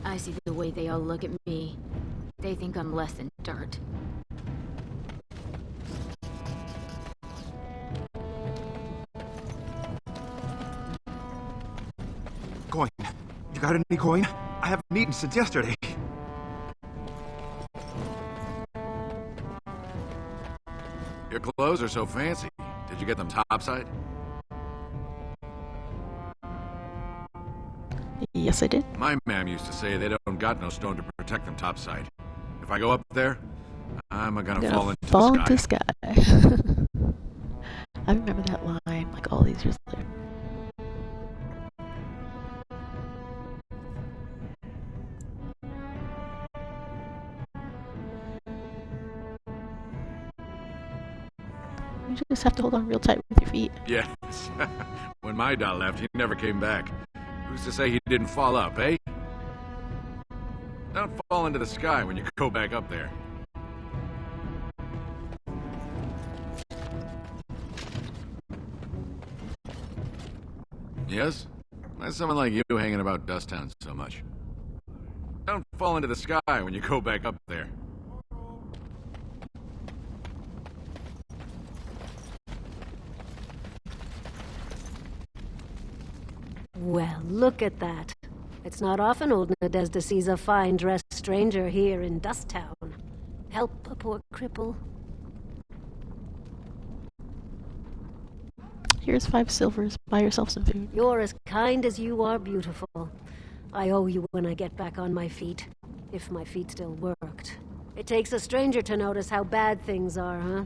I see the way they all look at me. They think I'm less than dirt. Coin. You got any coin? I haven't eaten since yesterday. Your clothes are so fancy. Did you get them topside? Yes, I did. My ma'am used to say they don't got no stone to protect them topside. If I go up there, I'm gonna fall into the sky. I remember that line like all these years later. You just have to hold on real tight with your feet. Yes. When my dad left, he never came back. Who's to say he didn't fall up, eh? Don't fall into the sky when you go back up there. Yes? Why's someone like you hanging about Dusttown so much? Don't fall into the sky when you go back up there. Well, look at that. It's not often old Nadezda sees a fine-dressed stranger here in Dusttown. Help a poor cripple. Here's 5 silvers. Buy yourself some food. You're as kind as you are beautiful. I owe you when I get back on my feet. If my feet still worked. It takes a stranger to notice how bad things are, huh?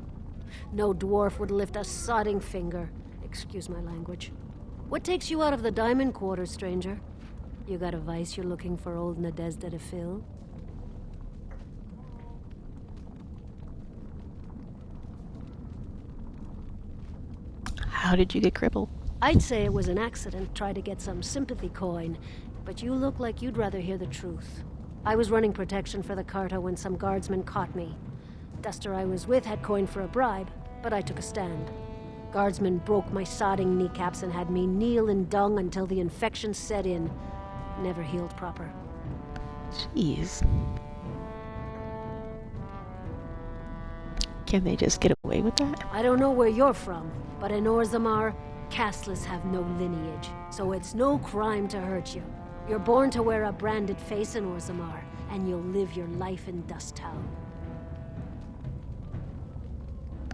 No dwarf would lift a sodding finger. Excuse my language. What takes you out of the diamond quarters, stranger? You got a vice you're looking for old Nadezda to fill? How did you get crippled? I'd say it was an accident, try to get some sympathy coin, but you look like you'd rather hear the truth. I was running protection for the Carta when some guardsmen caught me. Duster I was with had coin for a bribe, but I took a stand. Guardsmen broke my sodding kneecaps and had me kneel in dung until the infection set in. Never healed proper. Jeez. Can they just get away with that? I don't know where you're from, but in Orzammar, casteless have no lineage, so it's no crime to hurt you. You're born to wear a branded face in Orzammar, and you'll live your life in Dusttown.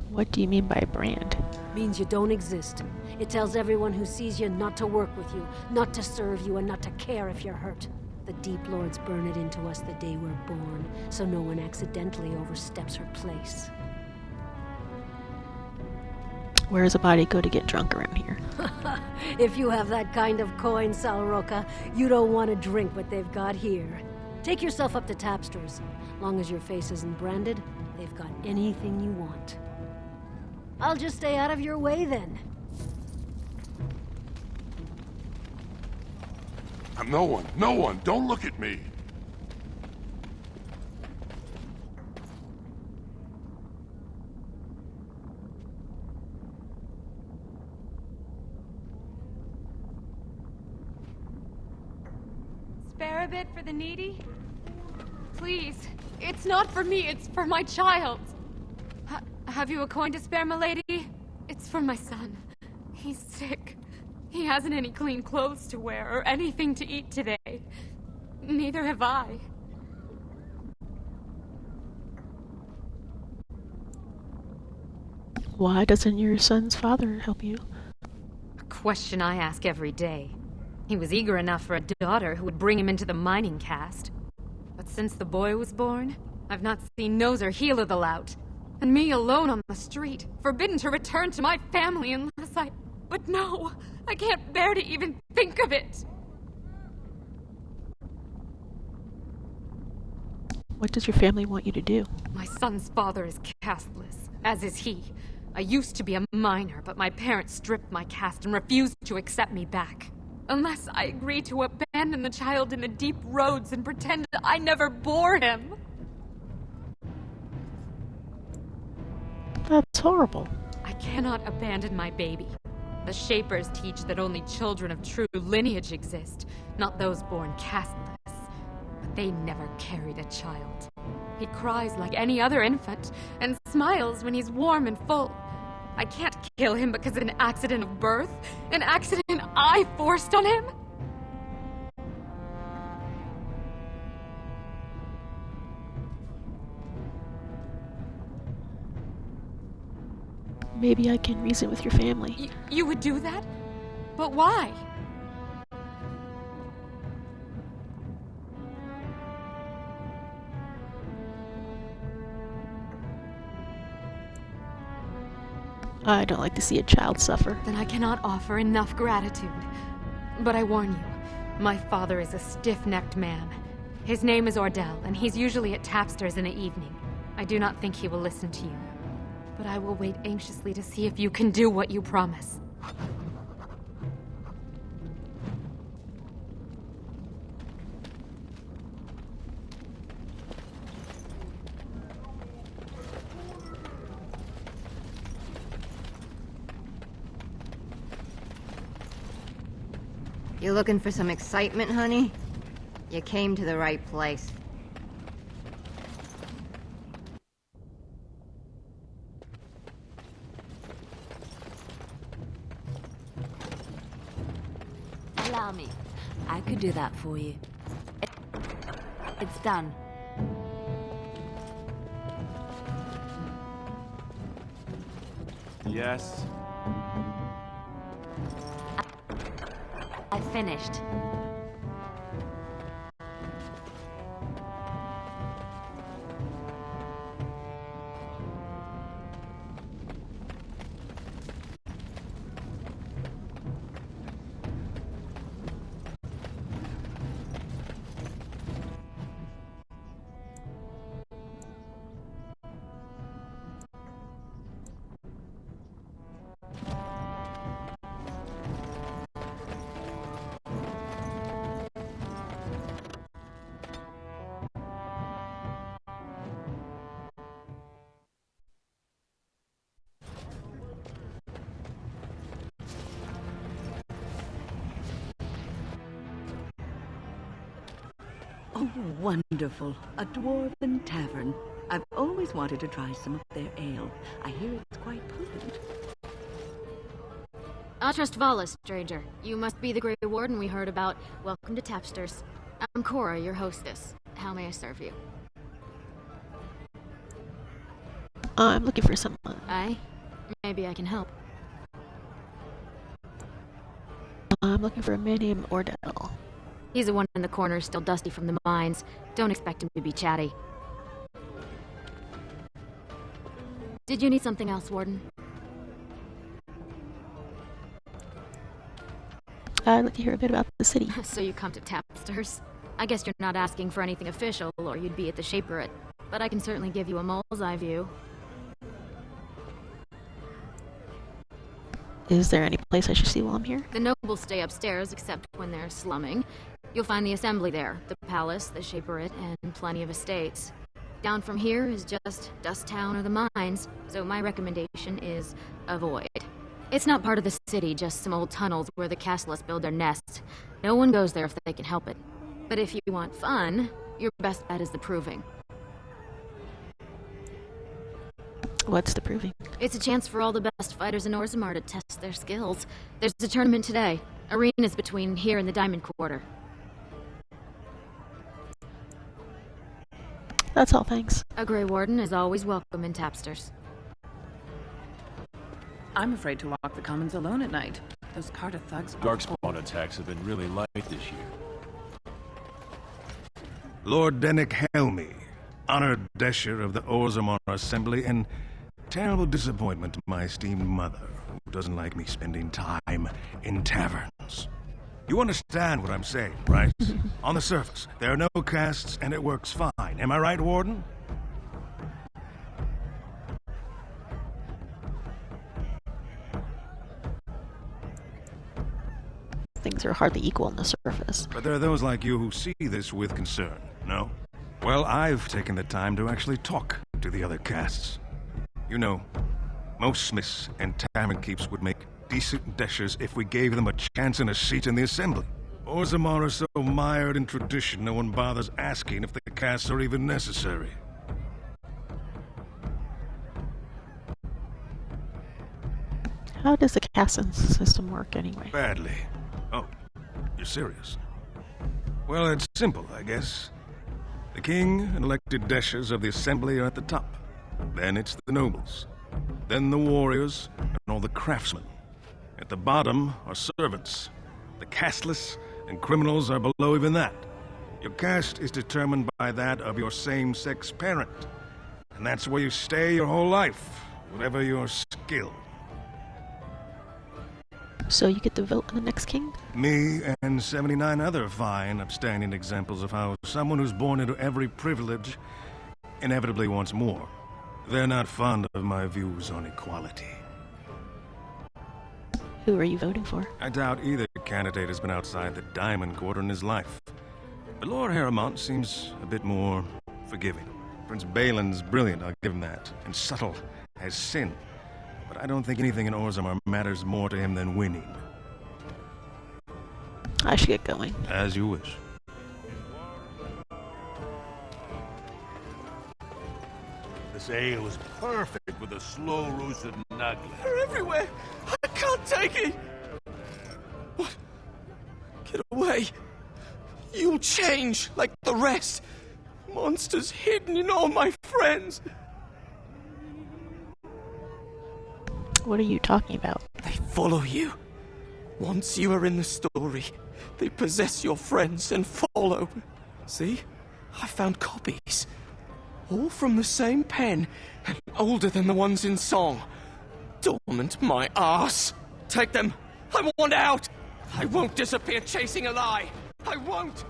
What do you mean by brand? Means you don't exist. It tells everyone who sees you not to work with you, not to serve you, and not to care if you're hurt. The Deep Lords burn it into us the day we're born, so no one accidentally oversteps her place. Where does a body go to get drunk around here? If you have that kind of coin, Salroka, you don't want to drink what they've got here. Take yourself up to Tapster's. Long as your face isn't branded, they've got anything you want. I'll just stay out of your way then. No one, don't look at me. Spare a bit for the needy? Please. It's not for me, it's for my child. Have you a coin to spare, milady? It's for my son. He's sick. He hasn't any clean clothes to wear or anything to eat today. Neither have I. Why doesn't your son's father help you? A question I ask every day. He was eager enough for a daughter who would bring him into the mining caste. But since the boy was born, I've not seen nose or heel of the lout. And me alone on the street, forbidden to return to my family unless I... But no! I can't bear to even think of it! What does your family want you to do? My son's father is casteless, as is he. I used to be a miner, but my parents stripped my caste and refused to accept me back. Unless I agree to abandon the child in the deep roads and pretend I never bore him. That's horrible. I cannot abandon my baby. The Shapers teach that only children of true lineage exist, not those born casteless. But they never carried a child. He cries like any other infant, and smiles when he's warm and full. I can't kill him because of an accident of birth, an accident I forced on him. Maybe I can reason with your family. You would do that? But why? I don't like to see a child suffer. Then I cannot offer enough gratitude. But I warn you, my father is a stiff-necked man. His name is Ordell, and he's usually at Tapster's in the evening. I do not think he will listen to you. But I will wait anxiously to see if you can do what you promise. You looking for some excitement, honey? You came to the right place. Allow me. I could do that for you. It's done. Yes. I finished. Oh, wonderful. A dwarven tavern. I've always wanted to try some of their ale. I hear it's quite potent. Atrust Vala, stranger. You must be the Grey Warden we heard about. Welcome to Tapster's. I'm Cora, your hostess. How may I serve you? I'm looking for someone. Aye? Maybe I can help. I'm looking for a man named Ordell. He's the one in the corner, still dusty from the mines. Don't expect him to be chatty. Did you need something else, Warden? I'd like to hear a bit about the city. So you come to Tapster's? I guess you're not asking for anything official, or you'd be at the Shaperate. But I can certainly give you a mole's eye view. Is there any place I should see while I'm here? The nobles stay upstairs, except when they're slumming. You'll find the assembly there, the palace, the Shaperate, and plenty of estates. Down from here is just Dust Town or the mines, so my recommendation is avoid. It's not part of the city, just some old tunnels where the castless build their nests. No one goes there if they can help it. But if you want fun, your best bet is the Proving. What's the Proving? It's a chance for all the best fighters in Orzammar to test their skills. There's a tournament today. Arenas between here and the Diamond Quarter. That's all, thanks. A Grey Warden is always welcome in Tapster's. I'm afraid to walk the commons alone at night. Those Carter thugs. Darkspawn attacks have been really light this year. Lord Dennick Helmy, honored Desher of the Orzammar Assembly, and terrible disappointment to my esteemed mother, who doesn't like me spending time in taverns. You understand what I'm saying, right? On the surface, there are no castes and it works fine. Am I right, Warden? Things are hardly equal on the surface. But there are those like you who see this with concern, no? Well, I've taken the time to actually talk to the other castes. You know, most smiths and tavern keeps would make decent deshers if we gave them a chance and a seat in the assembly. Orzammar are so mired in tradition, no one bothers asking if the castes are even necessary. How does the caste system work anyway? Badly. Oh, you're serious? Well, it's simple, I guess. The king and elected deshers of the assembly are at the top. Then it's the nobles. Then the warriors and all the craftsmen. At the bottom are servants. The casteless and criminals are below even that. Your caste is determined by that of your same-sex parent. And that's where you stay your whole life, whatever your skill. So you get to vote on the next king? Me and 79 other fine, upstanding examples of how someone who's born into every privilege inevitably wants more. They're not fond of my views on equality. Who are you voting for? I doubt either candidate has been outside the Diamond Quarter in his life. But Lord Harrowmont seems a bit more forgiving. Prince Balin's brilliant, I'll give him that, and subtle as sin. But I don't think anything in Orzammar matters more to him than winning. I should get going. As you wish. This ale is perfect with a slow-roasted nugget. They're everywhere! I can't take it! What? Get away! You'll change like the rest! Monsters hidden in all my friends! What are you talking about? They follow you. Once you are in the story, they possess your friends and follow. See? I found copies. All from the same pen, and older than the ones in song. Dormant my arse. Take them. I want out. I won't disappear chasing a lie. I won't.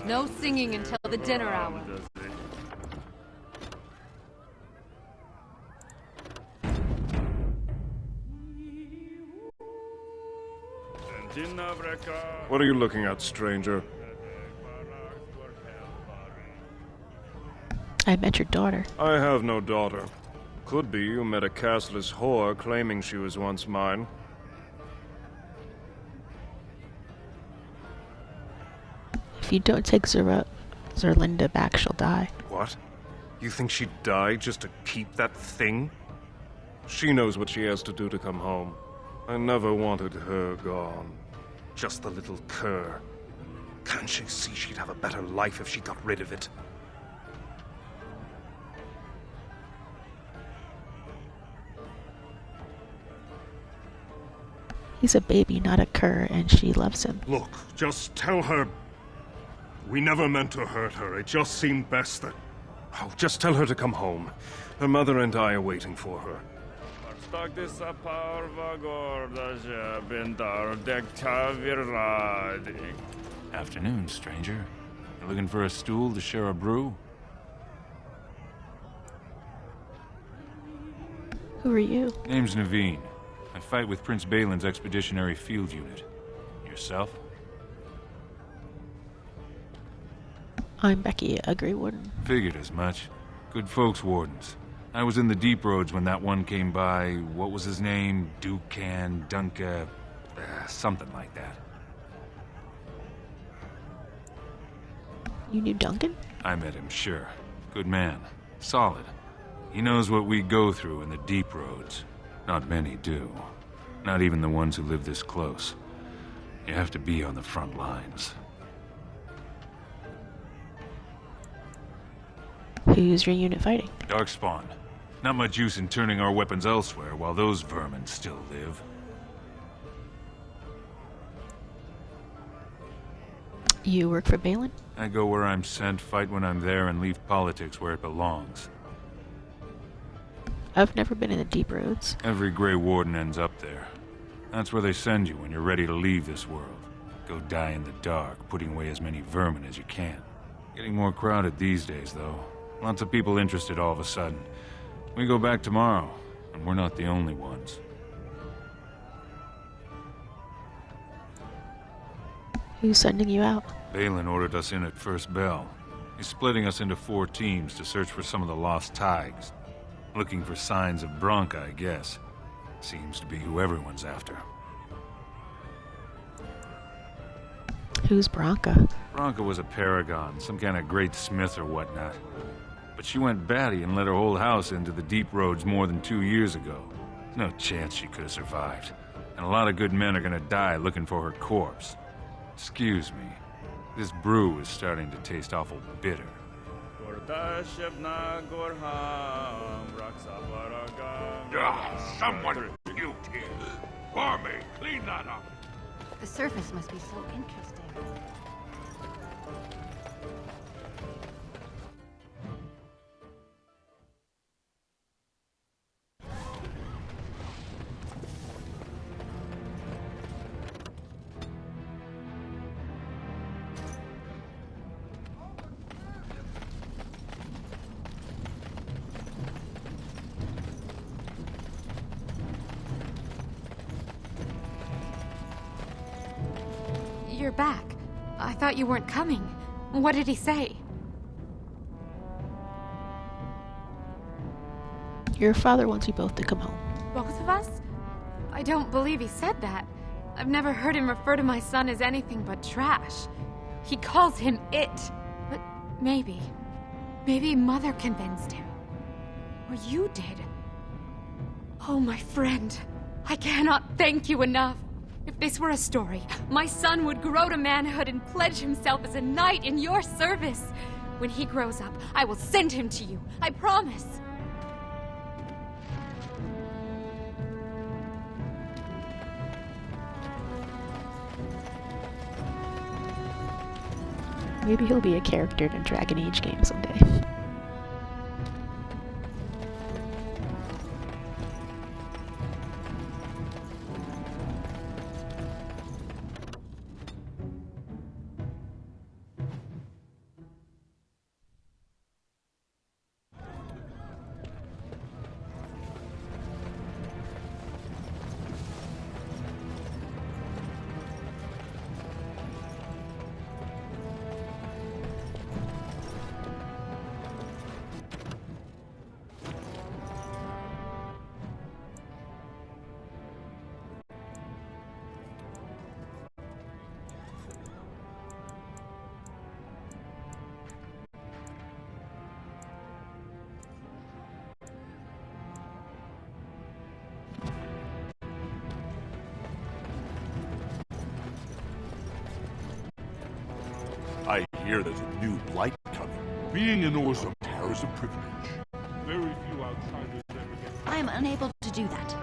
No singing until the dinner hour. What are you looking at, stranger? I met your daughter. I have no daughter. Could be you met a castless whore claiming she was once mine. If you don't take Zerlinda back, she'll die. What? You think she'd die just to keep that thing? She knows what she has to do to come home. I never wanted her gone. Just the little cur. Can't she see she'd have a better life if she got rid of it? He's a baby, not a cur, and she loves him. Look, just tell her... We never meant to hurt her. It just seemed best that... Oh, just tell her to come home. Her mother and I are waiting for her. Afternoon, stranger. You looking for a stool to share a brew? Who are you? Name's Naveen. I fight with Prince Balin's Expeditionary Field Unit. Yourself? I'm Becky, a Grey Warden. Figured as much. Good folks, wardens. I was in the deep roads when that one came by. What was his name? Dukan, Dunka, something like that. You knew Duncan? I met him, sure. Good man. Solid. He knows what we go through in the deep roads. Not many do. Not even the ones who live this close. You have to be on the front lines. Who's your unit fighting? Darkspawn. Not much use in turning our weapons elsewhere while those vermin still live. You work for Balin? I go where I'm sent, fight when I'm there, and leave politics where it belongs. I've never been in the deep roads. Every Grey Warden ends up there. That's where they send you when you're ready to leave this world. Go die in the dark, putting away as many vermin as you can. Getting more crowded these days, though. Lots of people interested all of a sudden. We go back tomorrow, and we're not the only ones. Who's sending you out? Balin ordered us in at first bell. He's splitting us into 4 teams to search for some of the lost Tigers. Looking for signs of Branka, I guess. Seems to be who everyone's after. Who's Branka? Branka was a paragon, some kind of great smith or whatnot. But she went batty and let her whole house into the deep roads more than 2 years ago. No chance she could have survived. And a lot of good men are gonna die looking for her corpse. Excuse me. This brew is starting to taste awful bitter. Someone puked here. Barmaid, clean that up. The surface must be so interesting. You're back. I thought you weren't coming. What did he say? Your father wants you both to come home. Both of us? I don't believe he said that. I've never heard him refer to my son as anything but trash. He calls him it. But maybe Mother convinced him. Or you did. Oh, my friend. I cannot thank you enough. If this were a story, my son would grow to manhood and pledge himself as a knight in your service. When he grows up, I will send him to you. I promise. Maybe he'll be a character in a Dragon Age game someday. I hear there's a new blight coming. Being an Orzammar is a privilege. Very few outsiders ever get... I am unable to do that.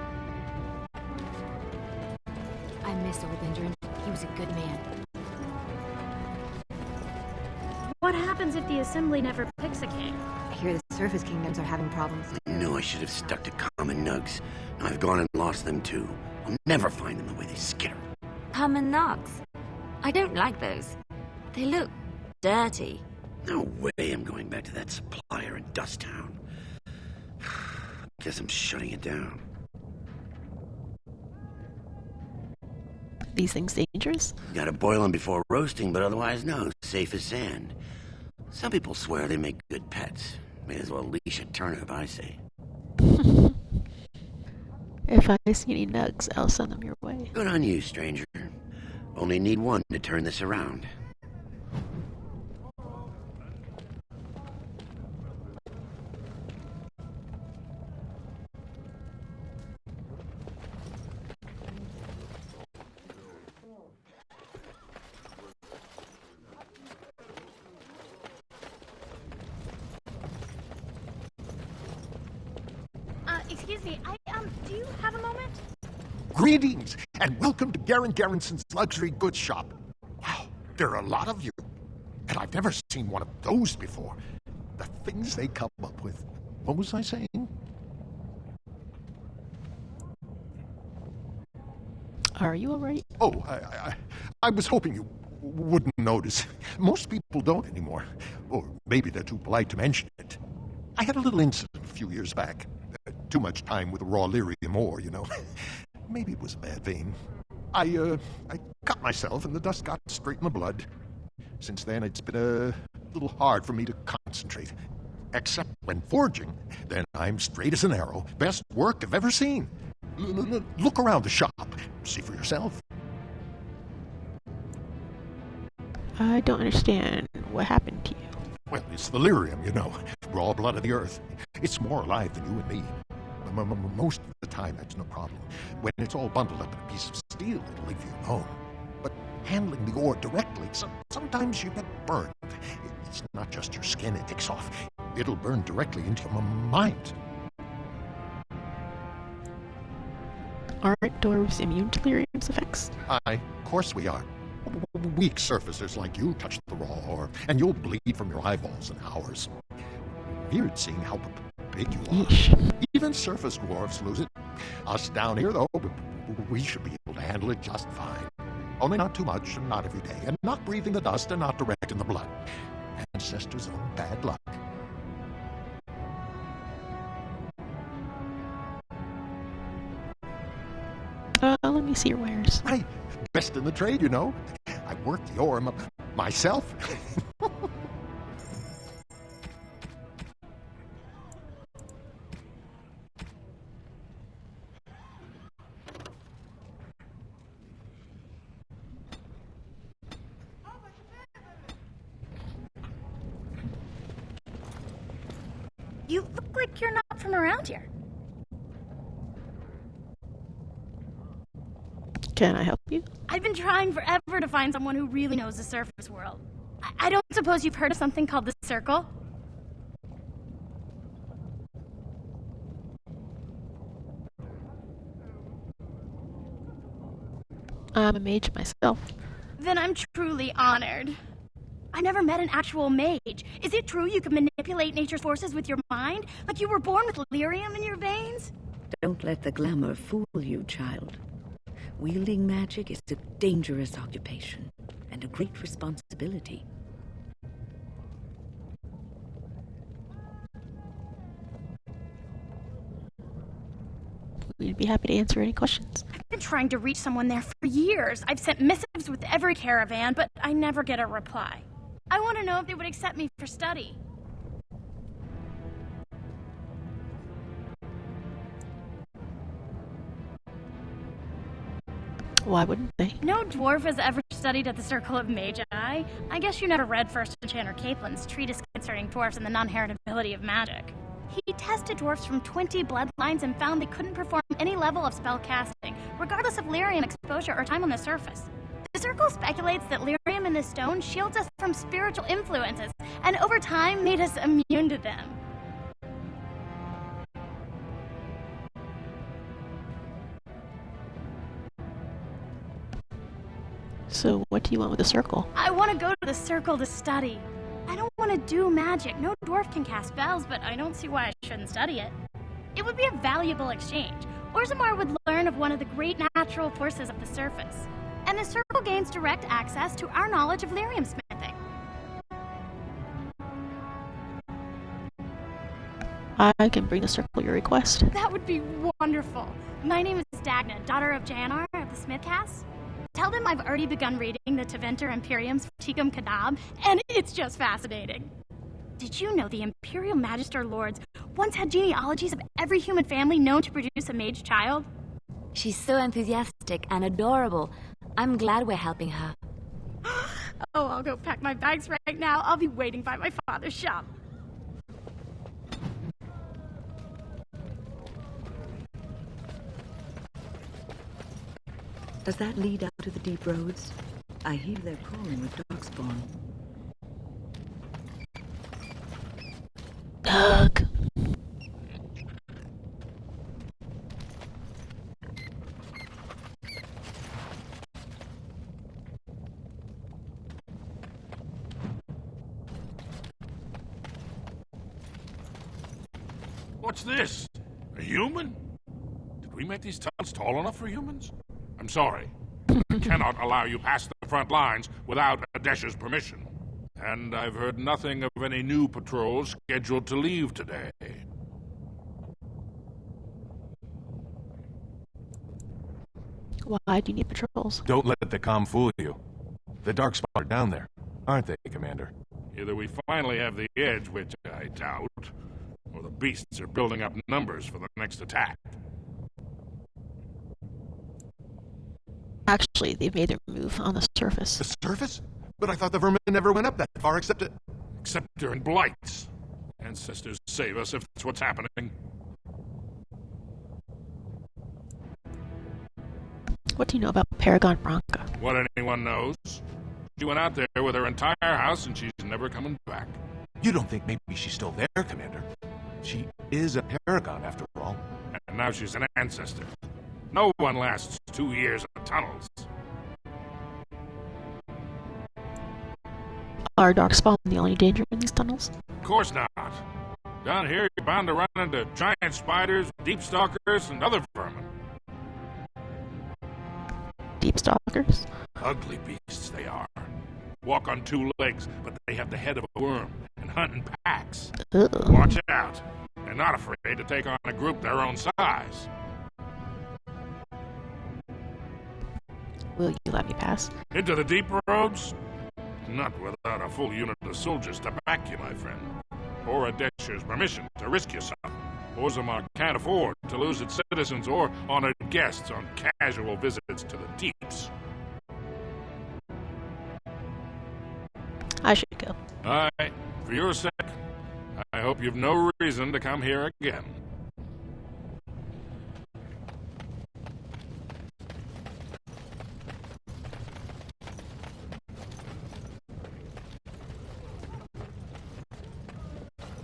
I miss old Indran. He was a good man. What happens if the Assembly never picks a king? I hear the surface kingdoms are having problems. I knew I should have stuck to common nugs. Now I've gone and lost them too. I'll never find them the way they skitter. Common nugs. I don't like those. They look dirty. No way I'm going back to that supplier in Dust Town. Guess I'm shutting it down. These things dangerous? Gotta boil them before roasting, but otherwise no. Safe as sand. Some people swear they make good pets. May as well leash a turnip, I say. If I see any nugs, I'll send them your way. Good on you, stranger. Only need one to turn this around. Excuse me, do you have a moment? Greetings, and welcome to Garen Garrison's luxury goods shop. Wow, there are a lot of you. And I've never seen one of those before. The things they come up with. What was I saying? Are you alright? Oh, I was hoping you wouldn't notice. Most people don't anymore. Or maybe they're too polite to mention it. I had a little incident a few years back. Too much time with the raw lyrium ore, you know. Maybe it was a bad vein. I cut myself and the dust got straight in the blood. Since then, it's been a little hard for me to concentrate. Except when forging, then I'm straight as an arrow. Best work I've ever seen. Look around the shop. See for yourself. I don't understand what happened to you. Well, it's the lyrium, you know. Raw blood of the earth. It's more alive than you and me. Most of the time, that's no problem. When it's all bundled up in a piece of steel, it'll leave you alone. But handling the ore directly, sometimes you get burned. It's not just your skin it takes off. It'll burn directly into your mind. Aren't dwarves immune to lyrium's effects? Of course we are. Weak surfacers like you touch the raw ore, and you'll bleed from your eyeballs in hours. Weird seeing how big you are. Yeesh. Even surface dwarves lose it. Us down here, though, we should be able to handle it just fine. Only not too much, and not every day, and not breathing the dust, and not direct in the blood. Ancestors' own bad luck. Let me see your wares. Right. Best in the trade, you know. I worked the ore myself. You look like you're not from around here. Can I help you? I've been trying forever to find someone who really knows the surface world. I don't suppose you've heard of something called the Circle? I'm a mage myself. Then I'm truly honored. I never met an actual mage. Is it true you can manipulate nature's forces with your mind? Like you were born with lyrium in your veins? Don't let the glamour fool you, child. Wielding magic is a dangerous occupation and a great responsibility. We'd be happy to answer any questions. I've been trying to reach someone there for years. I've sent missives with every caravan, but I never get a reply. I want to know if they would accept me for study. Why wouldn't they? No dwarf has ever studied at the Circle of Mage. I guess you never read First Enchanter Caitlin's treatise concerning dwarfs and the non-heritability of magic. He tested dwarfs from 20 bloodlines and found they couldn't perform any level of spell casting, regardless of lyrium exposure or time on the surface. The Circle speculates that lyrium in this stone shields us from spiritual influences, and over time made us immune to them. So what do you want with the Circle? I want to go to the Circle to study. I don't want to do magic. No dwarf can cast spells, but I don't see why I shouldn't study it. It would be a valuable exchange. Orzammar would learn of one of the great natural forces of the surface. And the Circle gains direct access to our knowledge of lyrium smithing. I can bring the Circle your request. That would be wonderful. My name is Dagna, daughter of Janar of the Smithcast. Tell them I've already begun reading the Teventer Imperium's Ticum Kadab, and it's just fascinating. Did you know the Imperial Magister Lords once had genealogies of every human family known to produce a mage child? She's so enthusiastic and adorable. I'm glad we're helping her. Oh, I'll go pack my bags right now. I'll be waiting by my father's shop. Does that lead out to the deep roads? I hear they're crawling with darkspawn. Ugh. What's this? A human? Did we make these tunnels tall enough for humans? I'm sorry. I cannot allow you past the front lines without Adesh's permission. And I've heard nothing of any new patrols scheduled to leave today. Why do you need patrols? Don't let the comm fool you. The Darkspawn are down there, aren't they, Commander? Either we finally have the edge, which I doubt, or the beasts are building up numbers for the next attack. Actually, they've made their move on the surface. The surface? But I thought the vermin never went up that far, except during blights. Ancestors save us if that's what's happening. What do you know about Paragon Branca? What anyone knows. She went out there with her entire house and she's never coming back. You don't think maybe she's still there, Commander? She is a paragon, after all. And now she's an ancestor. No one lasts 2 years in tunnels. Are Darkspawn the only danger in these tunnels? Of course not. Down here, you're bound to run into giant spiders, deep stalkers, and other vermin. Deep stalkers? Ugly beasts they are. Walk on 2 legs, but they have the head of a worm and hunt in packs. Ugh. Watch out. They're not afraid to take on a group their own size. Will you let me pass? Into the deep roads? Not without a full unit of soldiers to back you, my friend. Or Adesh's permission to risk yourself. Orzammar can't afford to lose its citizens or honored guests on casual visits to the deeps. I should go. Alright, for your sake, I hope you've no reason to come here again.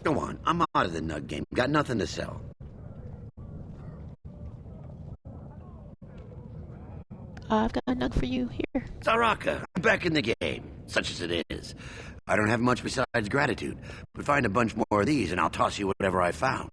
Go on, I'm out of the nug game. Got nothing to sell. I've got a nug for you here. Saraka, I'm back in the game, such as it is. I don't have much besides gratitude, but find a bunch more of these and I'll toss you whatever I found.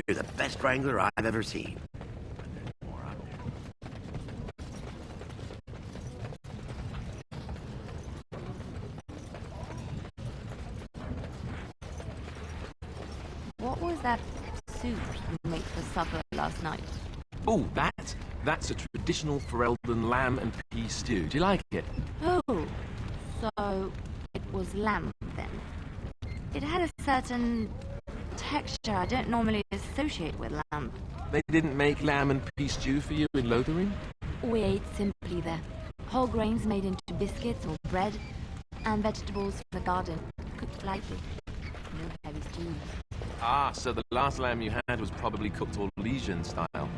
You're the best wrangler I've ever seen. What was that soup you made for supper last night? Oh, that's a traditional Ferelden lamb and pea stew. Do you like it? Oh, so it was lamb then. It had a certain texture I don't normally associate with lamb. They didn't make lamb and pea stew for you in Lothering? We ate simply there. Whole grains made into biscuits or bread, and vegetables from the garden, cooked lightly. No heavy stews. Ah, so the last lamb you had was probably cooked Orlesian style.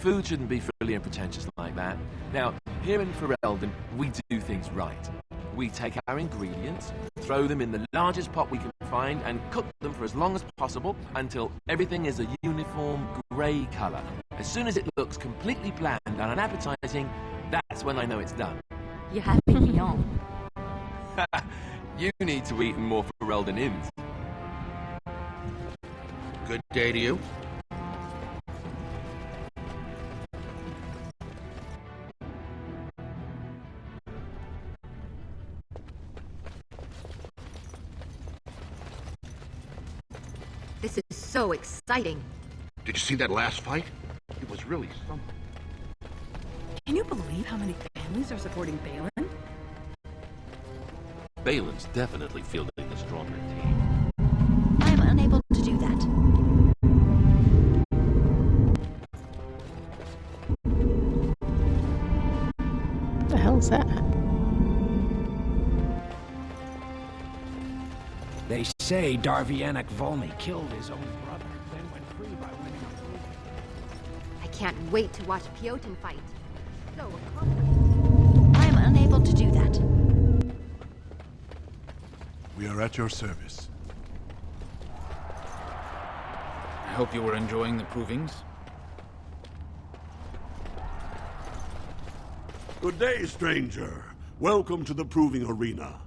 Food shouldn't be frilly and pretentious like that. Now, here in Ferelden, we do things right. We take our ingredients, throw them in the largest pot we can find, and cook them for as long as possible until everything is a uniform grey colour. As soon as it looks completely bland and unappetizing, that's when I know it's done. You're having me on. You need to eat in more Ferelden inns. Good day to you. so exciting. Did you see that last fight? It was really something. Can you believe how many families are supporting Balin? Balin's definitely fielding the stronger team. I am unable to do that. What the hell's that? They say Darvianek Volny killed his own brother, then went free by winning a proving. I can't wait to watch Piotr fight. So I am unable to do that. We are at your service. I hope you were enjoying the provings. Good day, stranger. Welcome to the proving arena.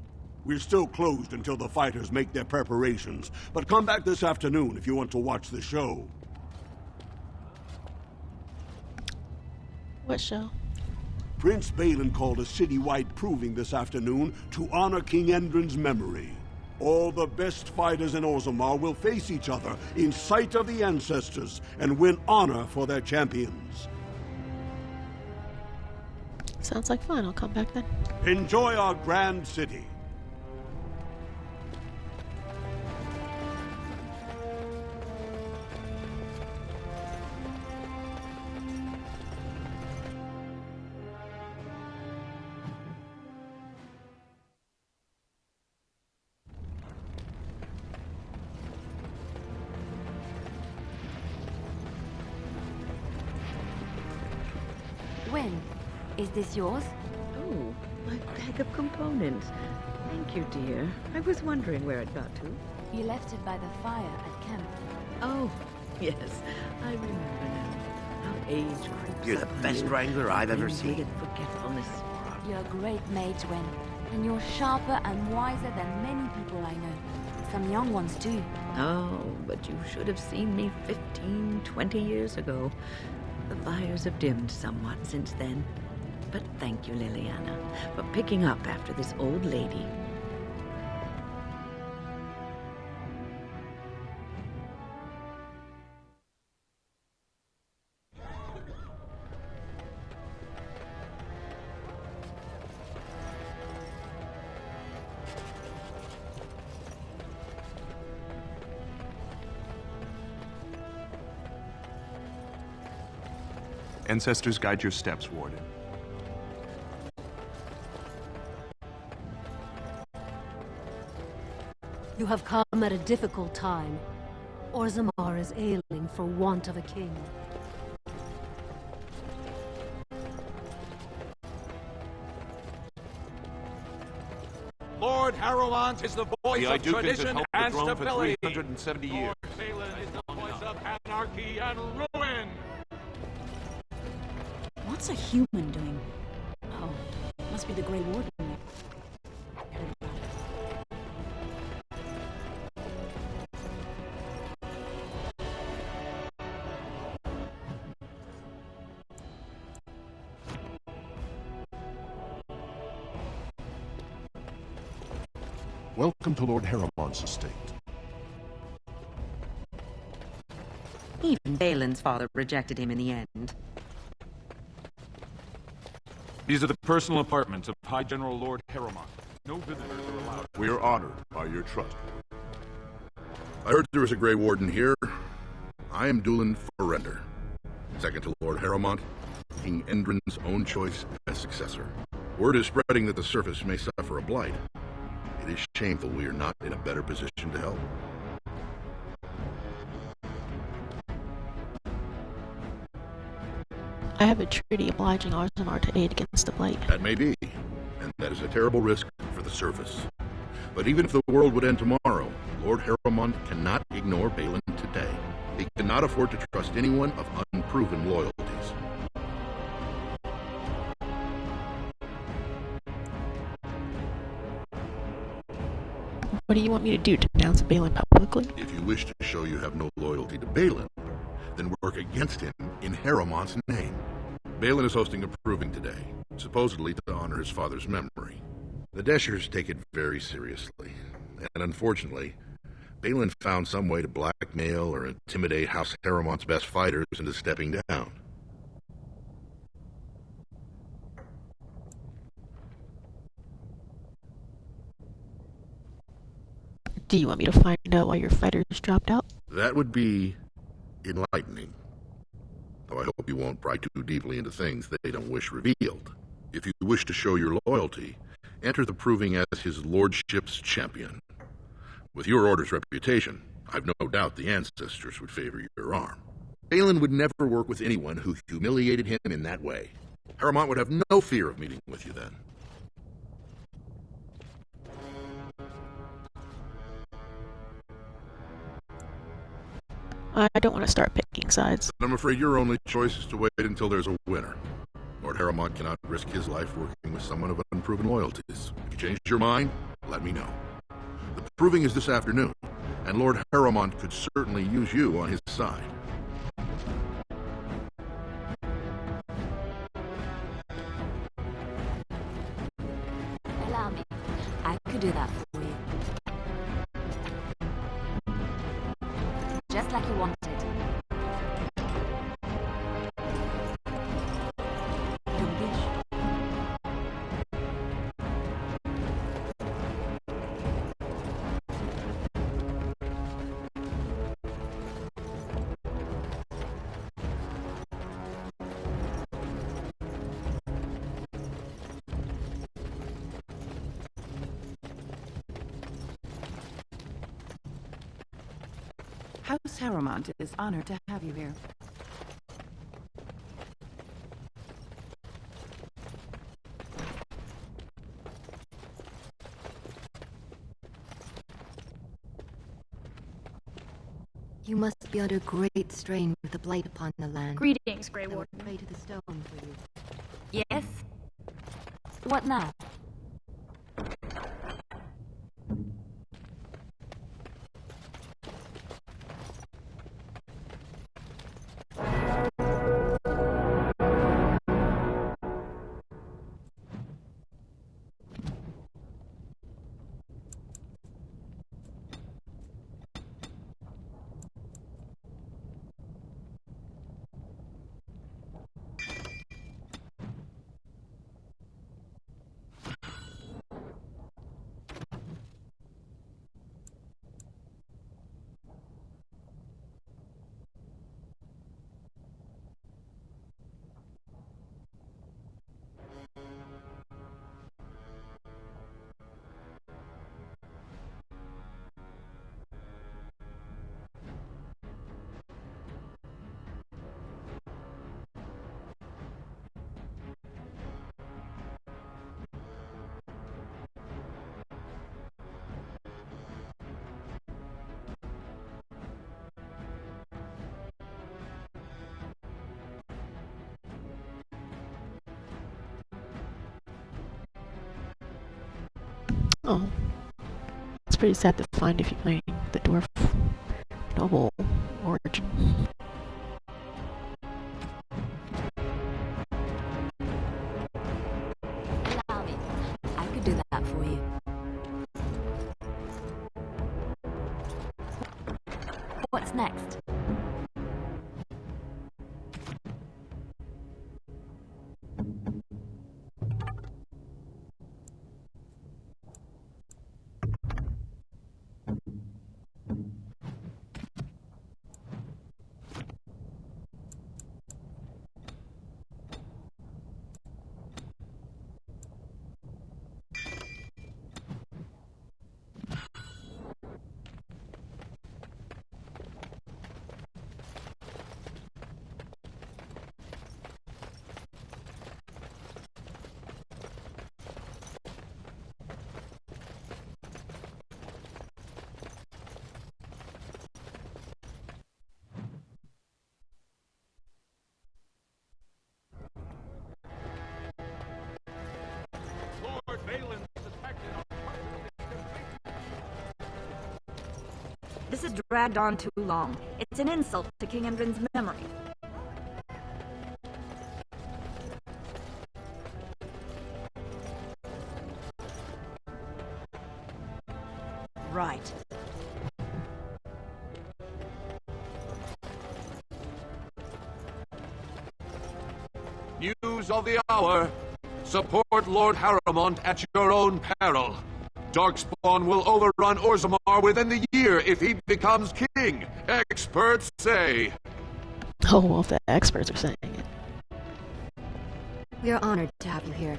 We're still closed until the fighters make their preparations, but come back this afternoon if you want to watch the show. What show? Prince Balin called a citywide proving this afternoon to honor King Endrin's memory. All the best fighters in Orzammar will face each other in sight of the ancestors and win honor for their champions. Sounds like fun. I'll come back then. Enjoy our grand city. When? Is this yours? Oh, my bag of components. Thank you, dear. I was wondering where it got to. You left it by the fire at camp. Oh, yes. I remember now. How age creeps You're the upon best you. wrangler I've ever Envy seen. and forgetfulness. You're a great mage, Wen. And you're sharper and wiser than many people I know. Some young ones, too. Oh, but you should have seen me 15, 20 years ago. The fires have dimmed somewhat since then. But thank you, Liliana, for picking up after this old lady. Ancestors, guide your steps, Warden. You have come at a difficult time. Orzammar is ailing for want of a king. Lord Harrowmont is the voice The of Idukins have tradition held the and throne for stability. 370 years. Lord Balin is the voice of anarchy and ruin. What's a human doing? Oh, must be the Grey Warden. Welcome to Lord Harrowmont's estate. Even Balin's father rejected him in the end. These are the personal apartments of High General Lord Harrowmont. No visitors are allowed. We are honored by your trust. I heard there was a Grey Warden here. I am Dulin Forrender, second to Lord Harrowmont, King Endrin's own choice as successor. Word is spreading that the surface may suffer a blight. It is shameful we are not in a better position to help. I have a treaty obliging Orzammar to aid against the blight. That may be, and that is a terrible risk for the surface. But even if the world would end tomorrow, Lord Harrowmont cannot ignore Balin today. He cannot afford to trust anyone of unproven loyalties. What do you want me to do? Denounce Balin publicly? If you wish to show you have no loyalty to Balin, then work against him in Harrowmont's name. Balin is hosting a proving today, supposedly to honor his father's memory. The Deshers take it very seriously, and unfortunately, Balin found some way to blackmail or intimidate House Haramont's best fighters into stepping down. Do you want me to find out why your fighters dropped out? That would be enlightening. Though I hope you won't pry too deeply into things they don't wish revealed. If you wish to show your loyalty, enter the proving as his lordship's champion. With your order's reputation, I've no doubt the ancestors would favor your arm. Balin would never work with anyone who humiliated him in that way. Haramont would have no fear of meeting with you then. I don't want to start picking sides. But I'm afraid your only choice is to wait until there's a winner. Lord Haramont cannot risk his life working with someone of unproven loyalties. If you change your mind, let me know. The proving is this afternoon, and Lord Haramont could certainly use you on his side. Allow me. I could do that for you. Just like you wanted. Don't wish. House Haramont is honored to have you here. You must be under great strain with the blight upon the land. Greetings, Grey Warden. Pray to the stone for you. Yes? What now? Oh. It's pretty sad to find if you're playing the dwarf noble origin. Allow me. I could do that for you. What's next? This has dragged on too long. It's an insult to King Endrin's memory. Right. news of the hour. Support Lord Harrowmont at your own peril. Darkspawn will overrun Orzammar within the year if he becomes king. Experts say. Oh, well, if the experts are saying it. We are honored to have you here.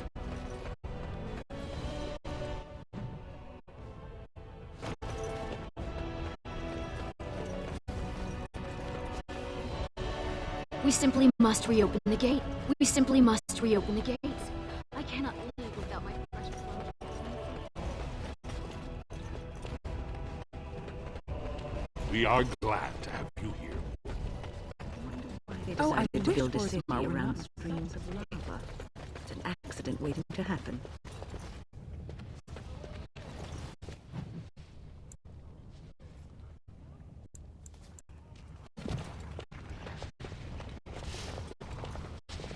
We simply must reopen the gate. We simply must reopen the gates. I cannot live without my precious one. We are glad to have you here. They Oh, I decided to wish build a for city the around not streams of lava. It's an accident waiting to happen.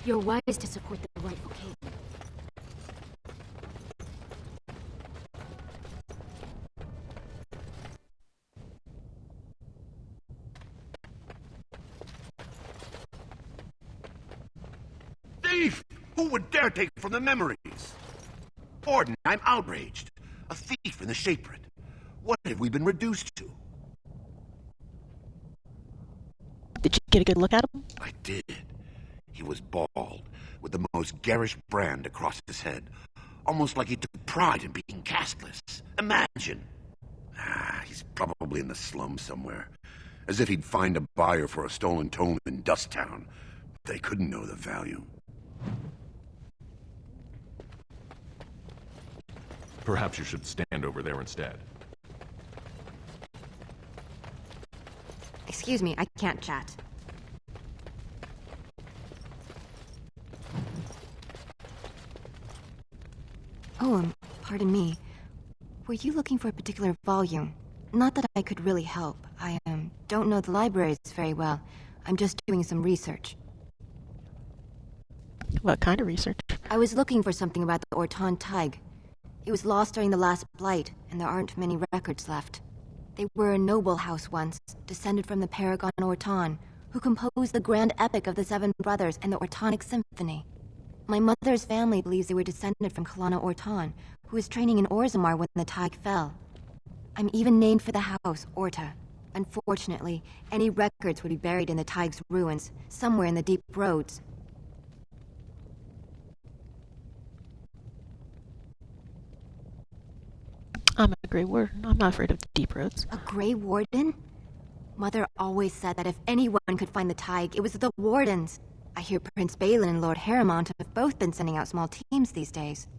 You're wise to support the rightful king. Thief! Who would dare take from the memories? Orden, I'm outraged. A thief in the Shapered. What have we been reduced to? Did you get a good look at him? I did. He was bald, with the most garish brand across his head. Almost like he took pride in being castless. Imagine! He's probably in the slums somewhere. As if he'd find a buyer for a stolen tome in Dusttown. They couldn't know the value. Perhaps you should stand over there instead. Excuse me, I can't chat. Oh, pardon me. Were you looking for a particular volume? Not that I could really help. I don't know the libraries very well. I'm just doing some research. What kind of research? I was looking for something about the Orton Tig. It was lost during the last Blight, and there aren't many records left. They were a noble house once, descended from the Paragon Orton, who composed the grand epic of the Seven Brothers and the Ortonic Symphony. My mother's family believes they were descended from Kalana Orton, who was training in Orzammar when the Tig fell. I'm even named for the house, Orta. Unfortunately, any records would be buried in the Tig's ruins, somewhere in the deep roads. I'm a Grey Warden. I'm not afraid of deep roads. A Grey Warden? Mother always said that if anyone could find the Tig, it was the Wardens. I hear Prince Balin and Lord Harrowmont have both been sending out small teams these days.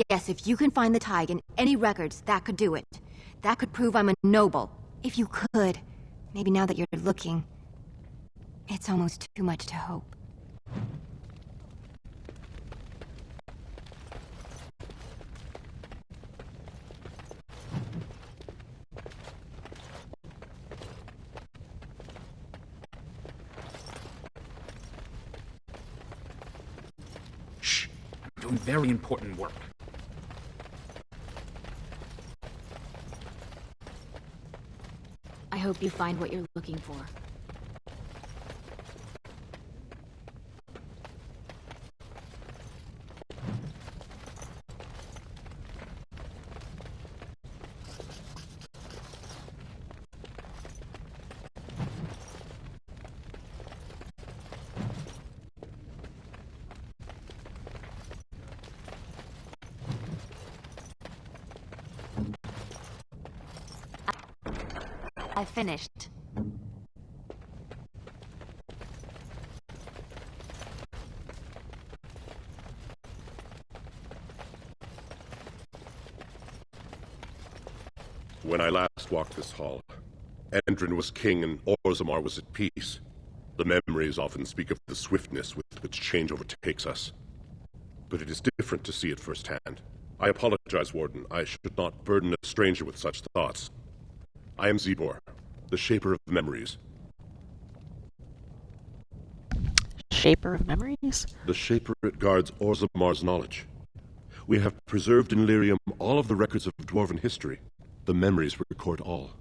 Yes, if you can find the Tig in any records, that could do it. That could prove I'm a noble. If you could. Maybe now that you're looking, it's almost too much to hope. Shh! I'm doing very important work. I hope you find what you're looking for. I finished. When I last walked this hall, Endrin was king and Orzammar was at peace. The memories often speak of the swiftness with which change overtakes us. But it is different to see it firsthand. I apologize, Warden. I should not burden a stranger with such thoughts. I am Zebor, the Shaper of Memories. Shaper of Memories? The Shaper guards Orzammar's knowledge. We have preserved in Lyrium all of the records of dwarven history. The memories record all.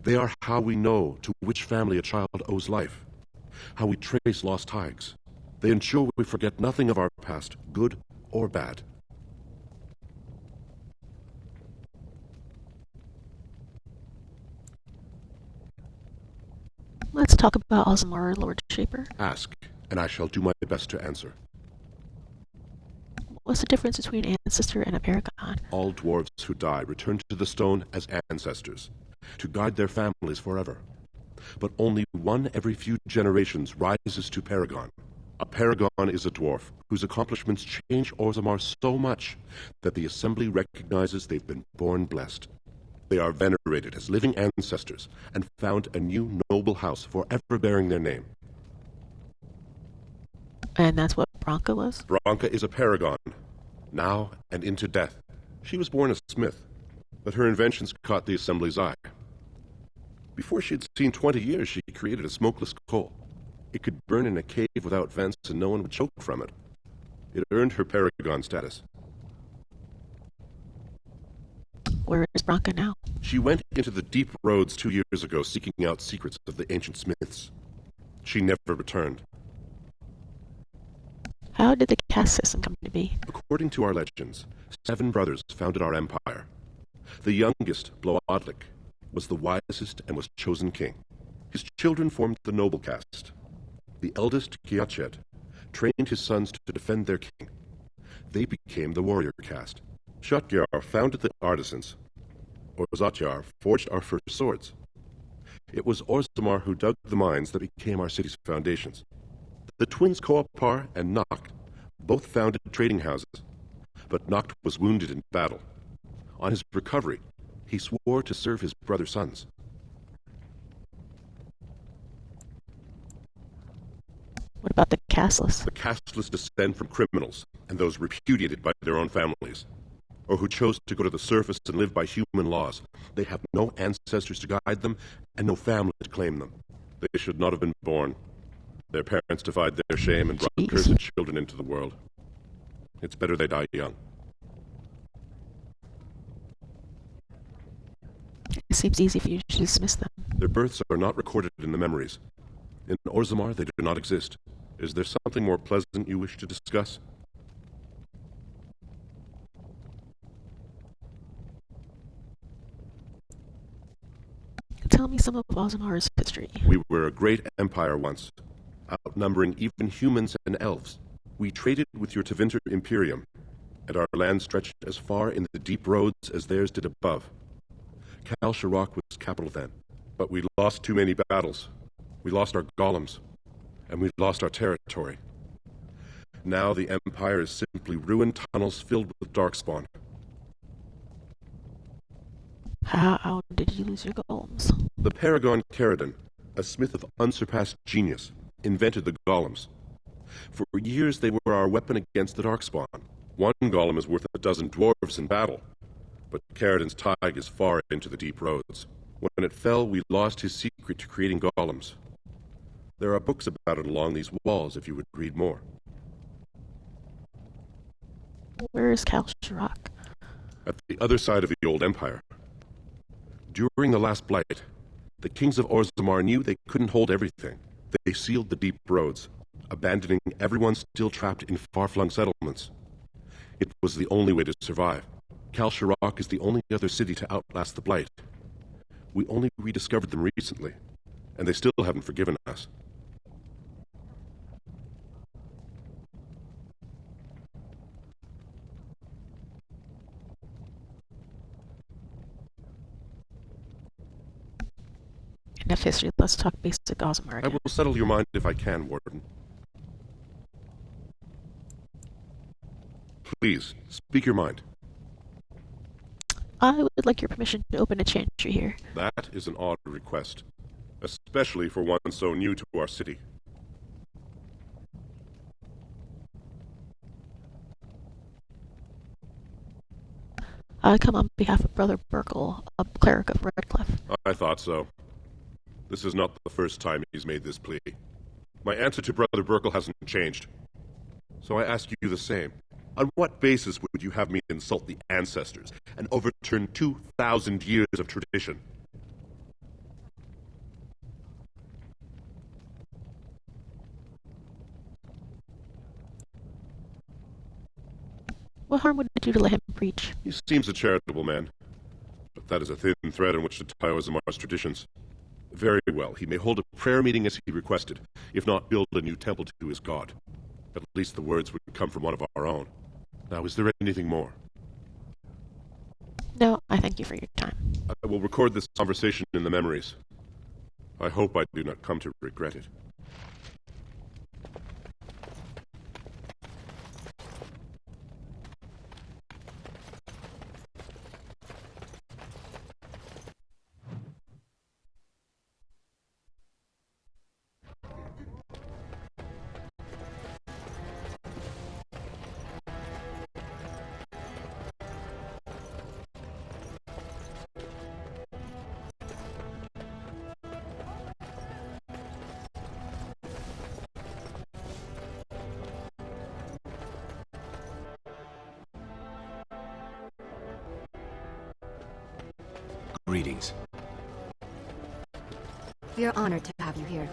They are how we know to which family a child owes life, how we trace lost Tigs, They ensure we forget nothing of our past, good or bad. Let's talk about Ozmar, Lord Shaper. Ask, and I shall do my best to answer. What's the difference between an ancestor and a paragon? All dwarves who die return to the stone as ancestors, to guide their families forever. But only one every few generations rises to paragon. A paragon is a dwarf whose accomplishments change Orzammar so much that the Assembly recognizes they've been born blessed. They are venerated as living ancestors and found a new noble house forever bearing their name. And that's what Branka was? Branka is a paragon, now and into death. She was born a smith, but her inventions caught the Assembly's eye. Before she had seen 20 years, she created a smokeless coal. It could burn in a cave without vents and no one would choke from it. It earned her paragon status. Where is Branka now? She went into the deep roads 2 years ago seeking out secrets of the ancient smiths. She never returned. How did the caste system come to be? According to our legends, 7 brothers founded our empire. The youngest, Bloodlik, was the wisest and was chosen king. His children formed the noble caste. The eldest, Kiachet, trained his sons to defend their king. They became the warrior caste. Shatyar founded the artisans. Orzatyar forged our first swords. It was Orzammar who dug the mines that became our city's foundations. The twins Koapar and Noct both founded trading houses, but Noct was wounded in battle. On his recovery, he swore to serve his brother's sons. What about the casteless? The casteless descend from criminals and those repudiated by their own families, or who chose to go to the surface and live by human laws. They have no ancestors to guide them and no family to claim them. They should not have been born. Their parents defied their shame and brought cursed children into the world. It's better they die young. It seems easy for you to dismiss them. Their births are not recorded in the memories. In Orzammar, they do not exist. Is there something more pleasant you wish to discuss? Tell me some of Ozammar's history. We were a great empire once, outnumbering even humans and elves. We traded with your Tevinter Imperium, and our land stretched as far in the deep roads as theirs did above. Kal Shirak was capital then, but we lost too many battles. We lost our golems, and we lost our territory. Now the Empire is simply ruined tunnels filled with darkspawn. How did you lose your golems? The Paragon Caradon, a smith of unsurpassed genius, invented the golems. For years they were our weapon against the darkspawn. One golem is worth a dozen dwarves in battle, but Caradon's Tig is far into the deep roads. When it fell, we lost his secret to creating golems. There are books about it along these walls if you would read more. Where is Kal Shirak? At the other side of the old empire. During the last blight, the kings of Orzammar knew they couldn't hold everything. They sealed the deep roads, abandoning everyone still trapped in far-flung settlements. It was the only way to survive. Kal Shirak is the only other city to outlast the blight. We only rediscovered them recently, and they still haven't forgiven us. Enough history. Let's talk basic Ozmammar again. I will settle your mind if I can, Warden. Please, speak your mind. I would like your permission to open a chantry here. That is an odd request, especially for one so new to our city. I come on behalf of Brother Burkle, a cleric of Redcliffe. I thought so. This is not the first time he's made this plea. My answer to Brother Burkle hasn't changed. So I ask you the same. On what basis would you have me insult the ancestors and overturn 2,000 years of tradition? What harm would it do to let him preach? He seems a charitable man, but that is a thin thread on which to tie Ozamar's traditions. Very well, he may hold a prayer meeting as he requested, if not build a new temple to his god. At least the words would come from one of our own. Now, is there anything more? No, I thank you for your time. I will record this conversation in the memories. I hope I do not come to regret it. Greetings. We are honored to have you here.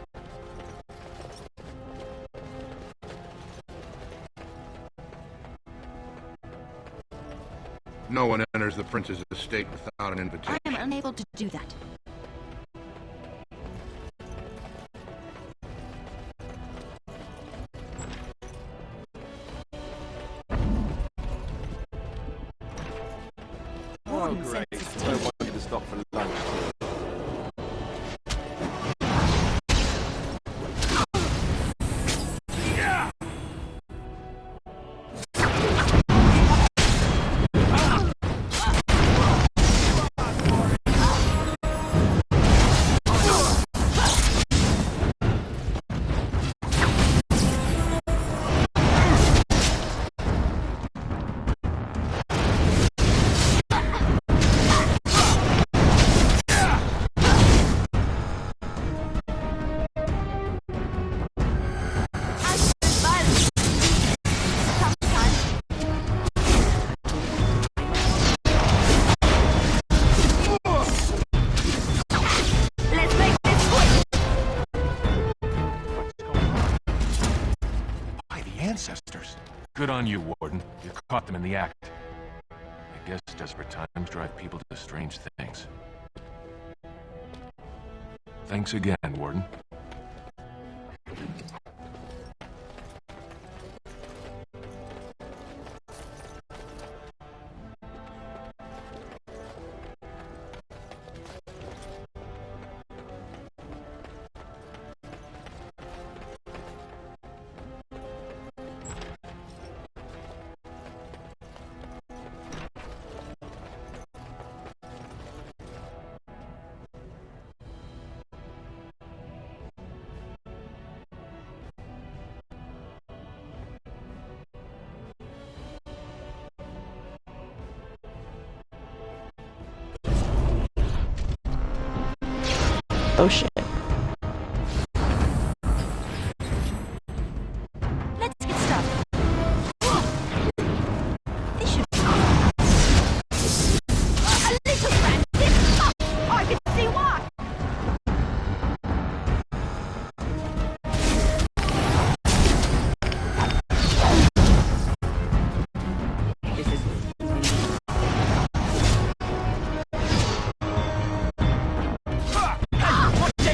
No one enters the prince's estate without an invitation. I am unable to do that. Oh, great. I wanted to stop for lunch. Ancestors. Good on you, Warden. You caught them in the act. I guess desperate times drive people to strange things. Thanks again, Warden. Oh shit. Let's get started. This should be a little frantic. I can see why. This is Watch it!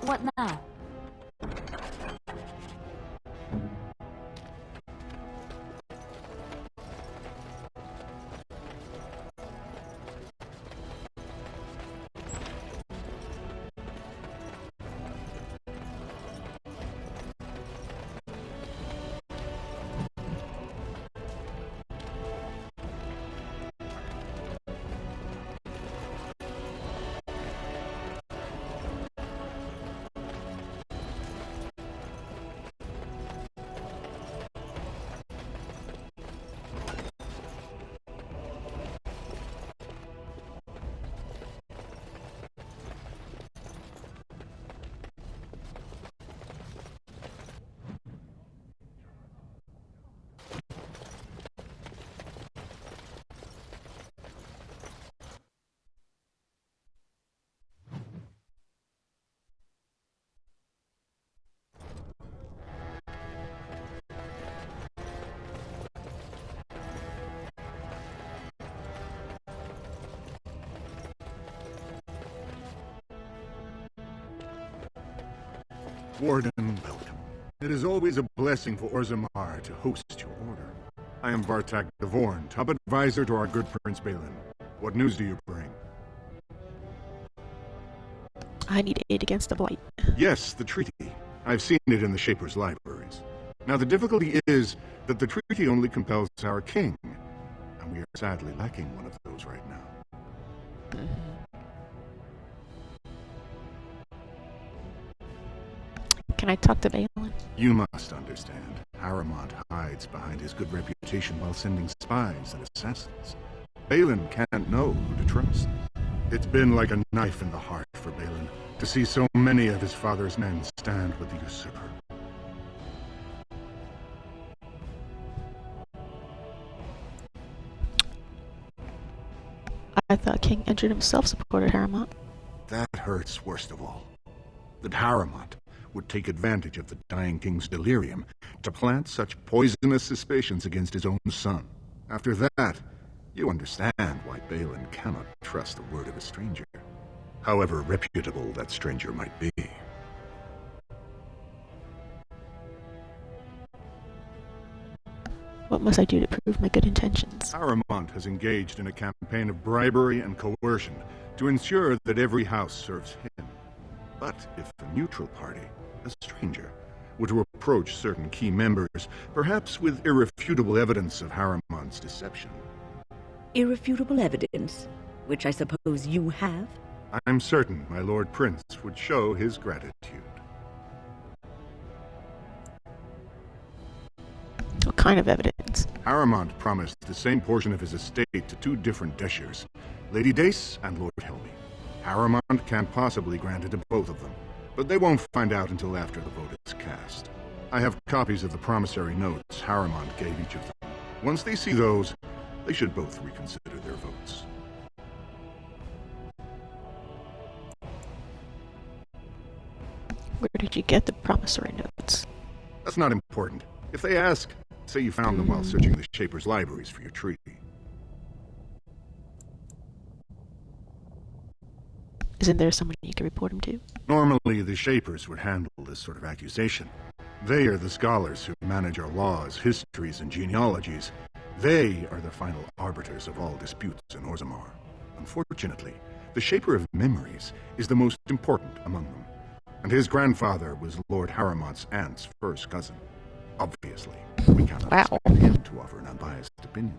What now? Warden, welcome. It is always a blessing for Orzammar to host your order. I am Vartak Devorn, top advisor to our good Prince Balin. What news do you bring? I need aid against the Blight. Yes, the treaty. I've seen it in the Shaper's libraries. Now the difficulty is that the treaty only compels our king, and we are sadly lacking one of those right now. Can I talk to Balin? You must understand, Harrimont hides behind his good reputation while sending spies and assassins. Balin can't know who to trust. It's been like a knife in the heart for Balin to see so many of his father's men stand with the usurper. I thought King Edred himself supported Harrimont. That hurts worst of all. That Harrimont would take advantage of the dying king's delirium to plant such poisonous suspicions against his own son. After that, you understand why Balin cannot trust the word of a stranger, however reputable that stranger might be. What must I do to prove my good intentions? Harrimont has engaged in a campaign of bribery and coercion to ensure that every house serves him. But if a neutral party, a stranger, were to approach certain key members, perhaps with irrefutable evidence of Harrimont's deception. Irrefutable evidence, which I suppose you have? I'm certain my Lord Prince would show his gratitude. What kind of evidence? Harrimont promised the same portion of his estate to two different Deshers, Lady Dace and Lord Helmy. Harrimont can't possibly grant it to both of them, but they won't find out until after the vote is cast. I have copies of the promissory notes Harrimont gave each of them. Once they see those, they should both reconsider their votes. Where did you get the promissory notes? That's not important. If they ask, say you found them while searching the Shaper's libraries for your treaty. Isn't there someone you can report him to? Normally, the Shapers would handle this sort of accusation. They are the scholars who manage our laws, histories, and genealogies. They are the final arbiters of all disputes in Orzammar. Unfortunately, the Shaper of Memories is the most important among them, and his grandfather was Lord Harrimont's aunt's first cousin. Obviously, we cannot expect him to offer an unbiased opinion.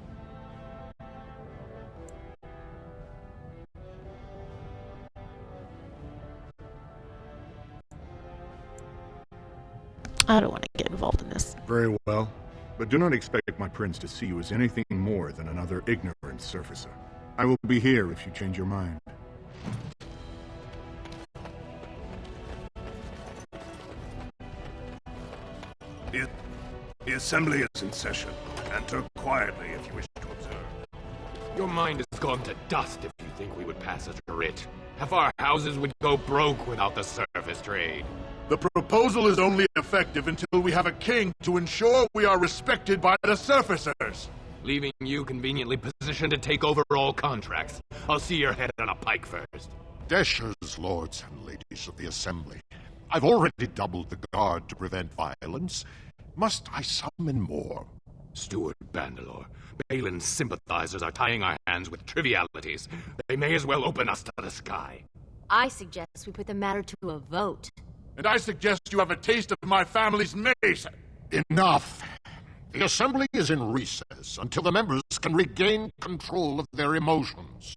I don't want to get involved in this. Very well, but do not expect my prince to see you as anything more than another ignorant surfacer. I will be here if you change your mind. The assembly is in session. Enter quietly if you wish to observe. Your mind has gone to dust if you think we would pass such a writ. Half our houses would go broke without the surface trade. The proposal is only effective until we have a king to ensure we are respected by the surfacers. Leaving you conveniently positioned to take over all contracts. I'll see your head on a pike first. Deshers, lords and ladies of the assembly, I've already doubled the guard to prevent violence. Must I summon more? Steward Bandalore, Balin's sympathizers are tying our hands with trivialities. They may as well open us to the sky. I suggest we put the matter to a vote. And I suggest you have a taste of my family's mace. Enough. The Assembly is in recess until the members can regain control of their emotions.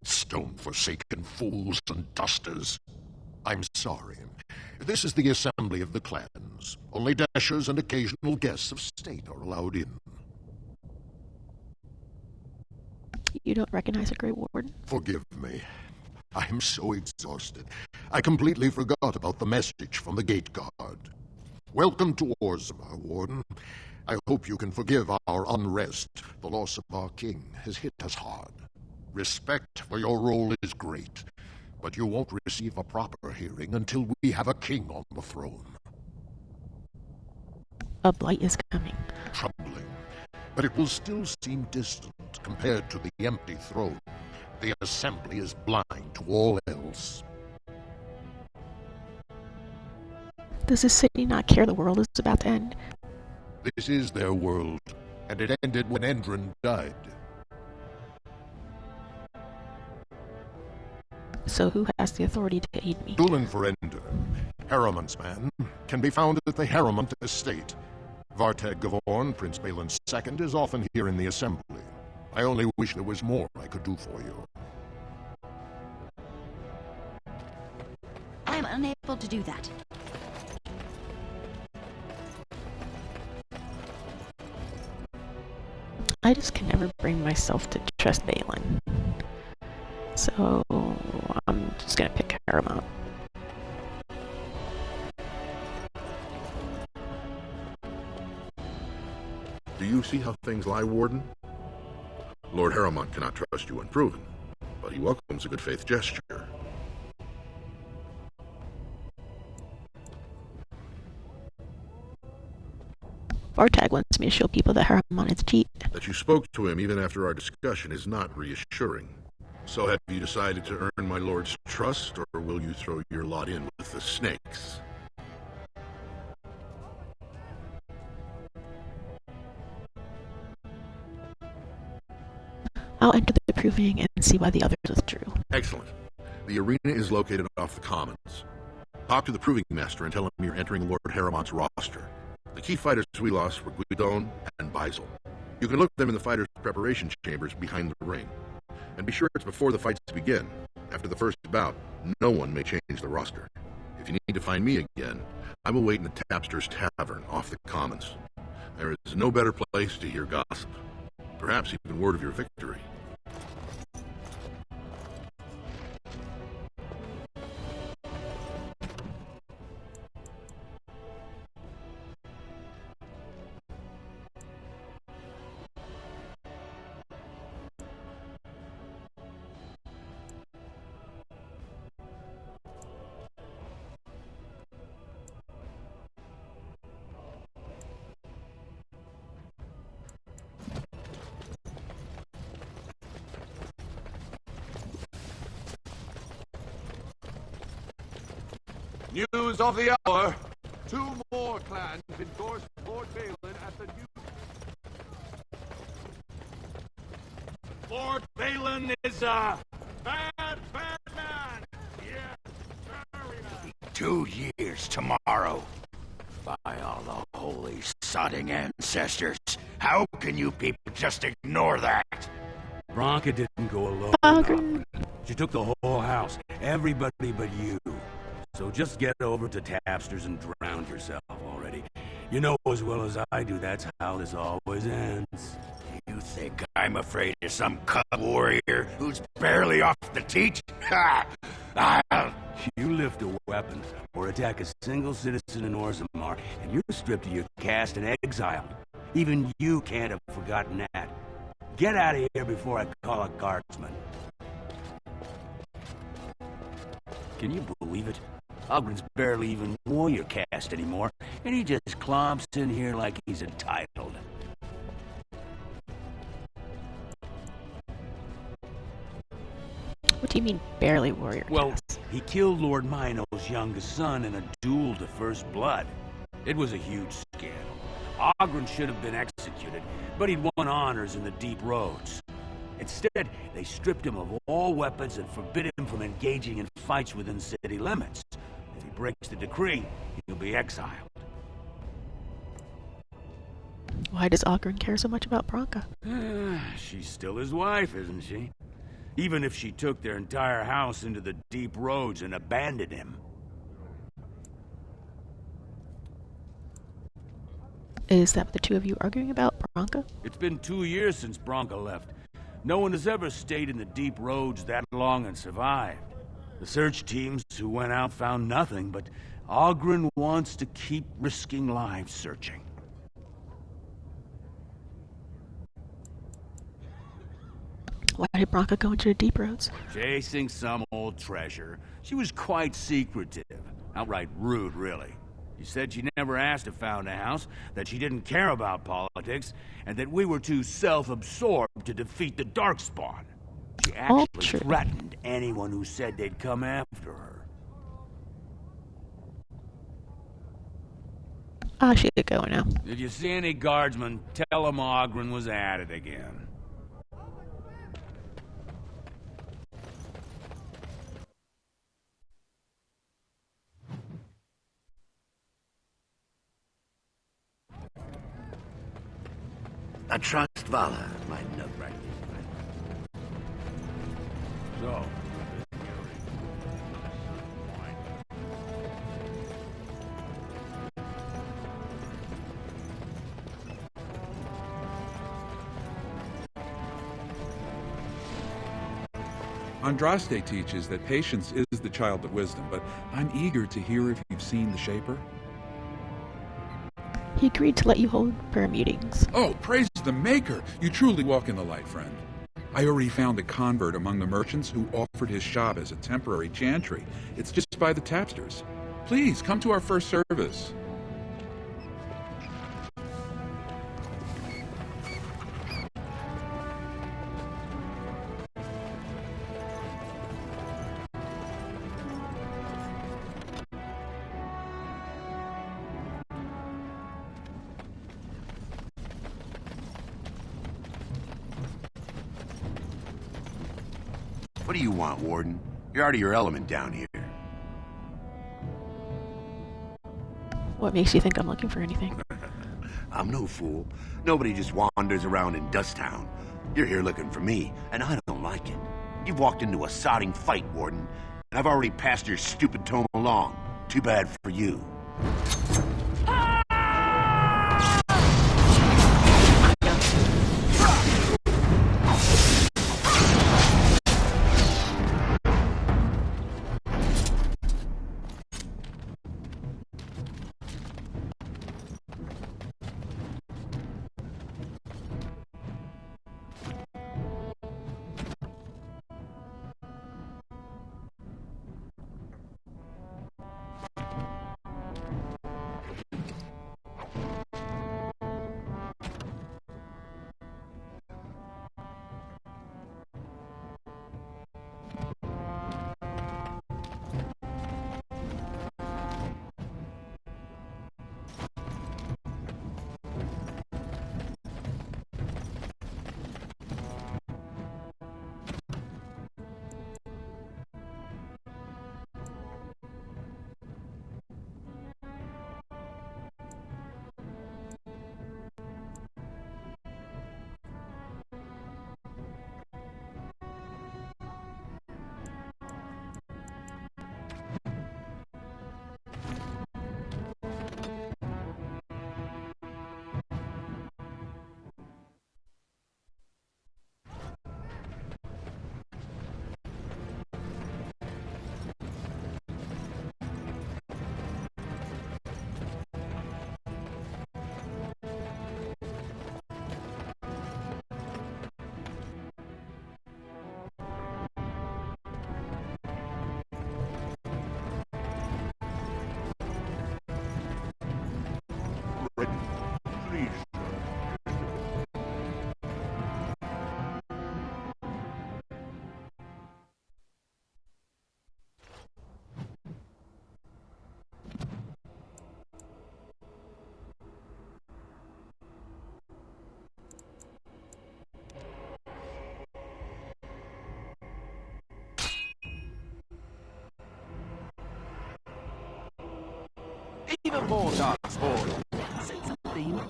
Stone-forsaken fools and dusters. I'm sorry. This is the assembly of the clans. Only dashers and occasional guests of state are allowed in. You don't recognize a Grey Warden? Forgive me. I am so exhausted. I completely forgot about the message from the gate guard. Welcome to Orzammar, Warden. I hope you can forgive our unrest. The loss of our king has hit us hard. Respect for your role is great, but you won't receive a proper hearing until we have a king on the throne. A blight is coming. Troubling, but it will still seem distant compared to the empty throne. The Assembly is blind to all else. Does this city not care the world is about to end? This is their world, and it ended when Endron died. So who has the authority to aid me? Dulin Verender, Harriman's man, can be found at the Harriman estate. Vartag Gavorn, Prince Balin's second, is often here in the Assembly. I only wish there was more I could do for you. I am unable to do that. I just can never bring myself to trust Balin. So I'm just gonna pick Harriman. Do you see how things lie, Warden? Lord Harriman cannot trust you unproven, but he welcomes a good faith gesture. Vartag wants me to show people that Harriman is cheap. That you spoke to him even after our discussion is not reassuring. So have you decided to earn my lord's trust, or will you throw your lot in with the snakes? I'll enter the proving and see why the others withdrew. Excellent. The arena is located off the commons. Talk to the proving master and tell him you're entering Lord Harriman's roster. The key fighters we lost were Guidon and Beisel. You can look them in the fighters' preparation chambers behind the ring. And be sure it's before the fights begin. After the first bout, no one may change the roster. If you need to find me again, I will wait in the Tapster's Tavern off the commons. There is no better place to hear gossip. Perhaps even word of your victory. News of the hour. 2 more clans endorsed Lord Balin at the new... Lord Balin is a bad man. Yeah, very bad. 2 years tomorrow. By all the holy sodding ancestors, how can you people just ignore that? Bronca didn't go alone. She took the whole house, everybody but you. So just get over to Tapster's and drown yourself already. You know as well as I do that's how this always ends. You think I'm afraid of some cub warrior who's barely off the teat? Ha! You lift a weapon or attack a single citizen in Orzammar, and you're stripped of your caste and exiled. Even you can't have forgotten that. Get out of here before I call a guardsman. Can you believe it? Ogren's barely even warrior caste anymore, and he just clomps in here like he's entitled. do you mean barely warrior Well, class? he killed Lord Mino's youngest son in a duel to first blood. It was a huge scandal. Ogren should have been executed, but he'd won honors in the deep roads. Instead, they stripped him of all weapons and forbid him from engaging in fights within city limits. If he breaks the decree, he'll be exiled. Why does Ogren care so much about Bronca? She's still his wife, isn't she? Even if she took their entire house into the deep roads and abandoned him. Is that what the two of you are arguing about, Bronca? It's been 2 years since Bronca left. No one has ever stayed in the deep roads that long and survived. The search teams who went out found nothing, but Ogren wants to keep risking lives searching. Why did Bronca go into the deep roads? Chasing some old treasure. She was quite secretive. Outright rude, really. She said she never asked if found a house, that she didn't care about politics, and that we were too self-absorbed to defeat the Darkspawn. She actually threatened anyone who said they'd come after her. I should get going now. If you see any guardsmen, tell them Ogren was at it again. I trust Vala, my nut-right. So, Andraste teaches that patience is the child of wisdom, but I'm eager to hear if you've seen the Shaper. He agreed to let you hold prayer meetings. Oh, praise the Maker! You truly walk in the light, friend. I already found a convert among the merchants who offered his shop as a temporary chantry. It's just by the tapsters. Please, come to our first service. What do you want, Warden? You're out of your element down here. What makes you think I'm looking for anything? I'm no fool. Nobody just wanders around in Dust Town. You're here looking for me, and I don't like it. You've walked into a sodding fight, Warden, and I've already passed your stupid tome along. Too bad for you. Even more darkspawn. Sense a theme.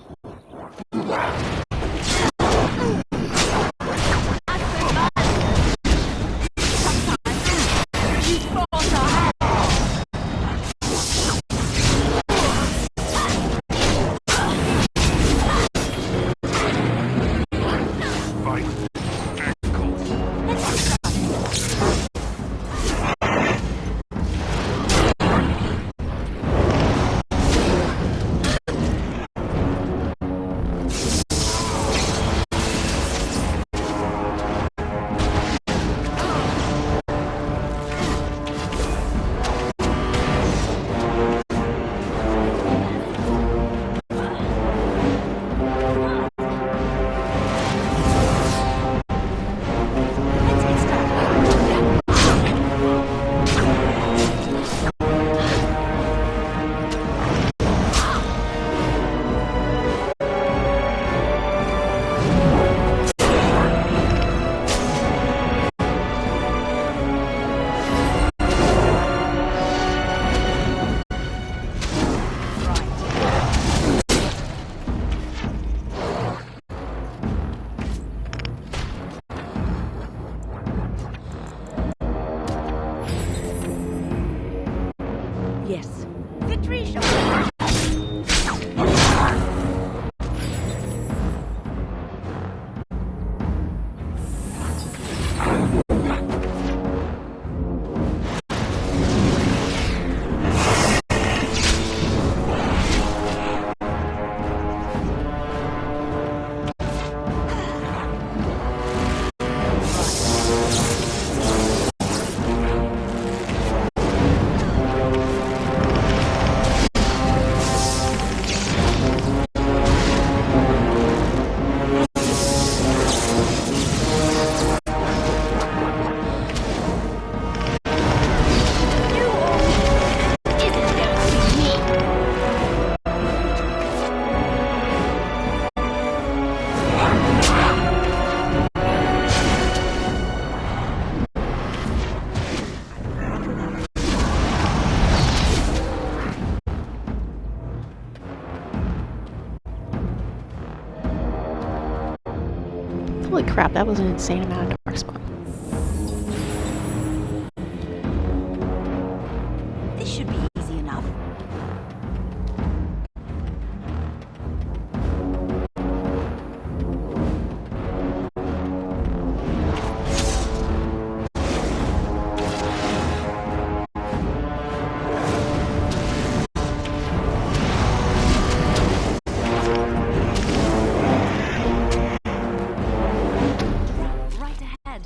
Yes. Victory shot. Holy crap, that was an insane amount of darkspawn. This should be easy enough. Right ahead.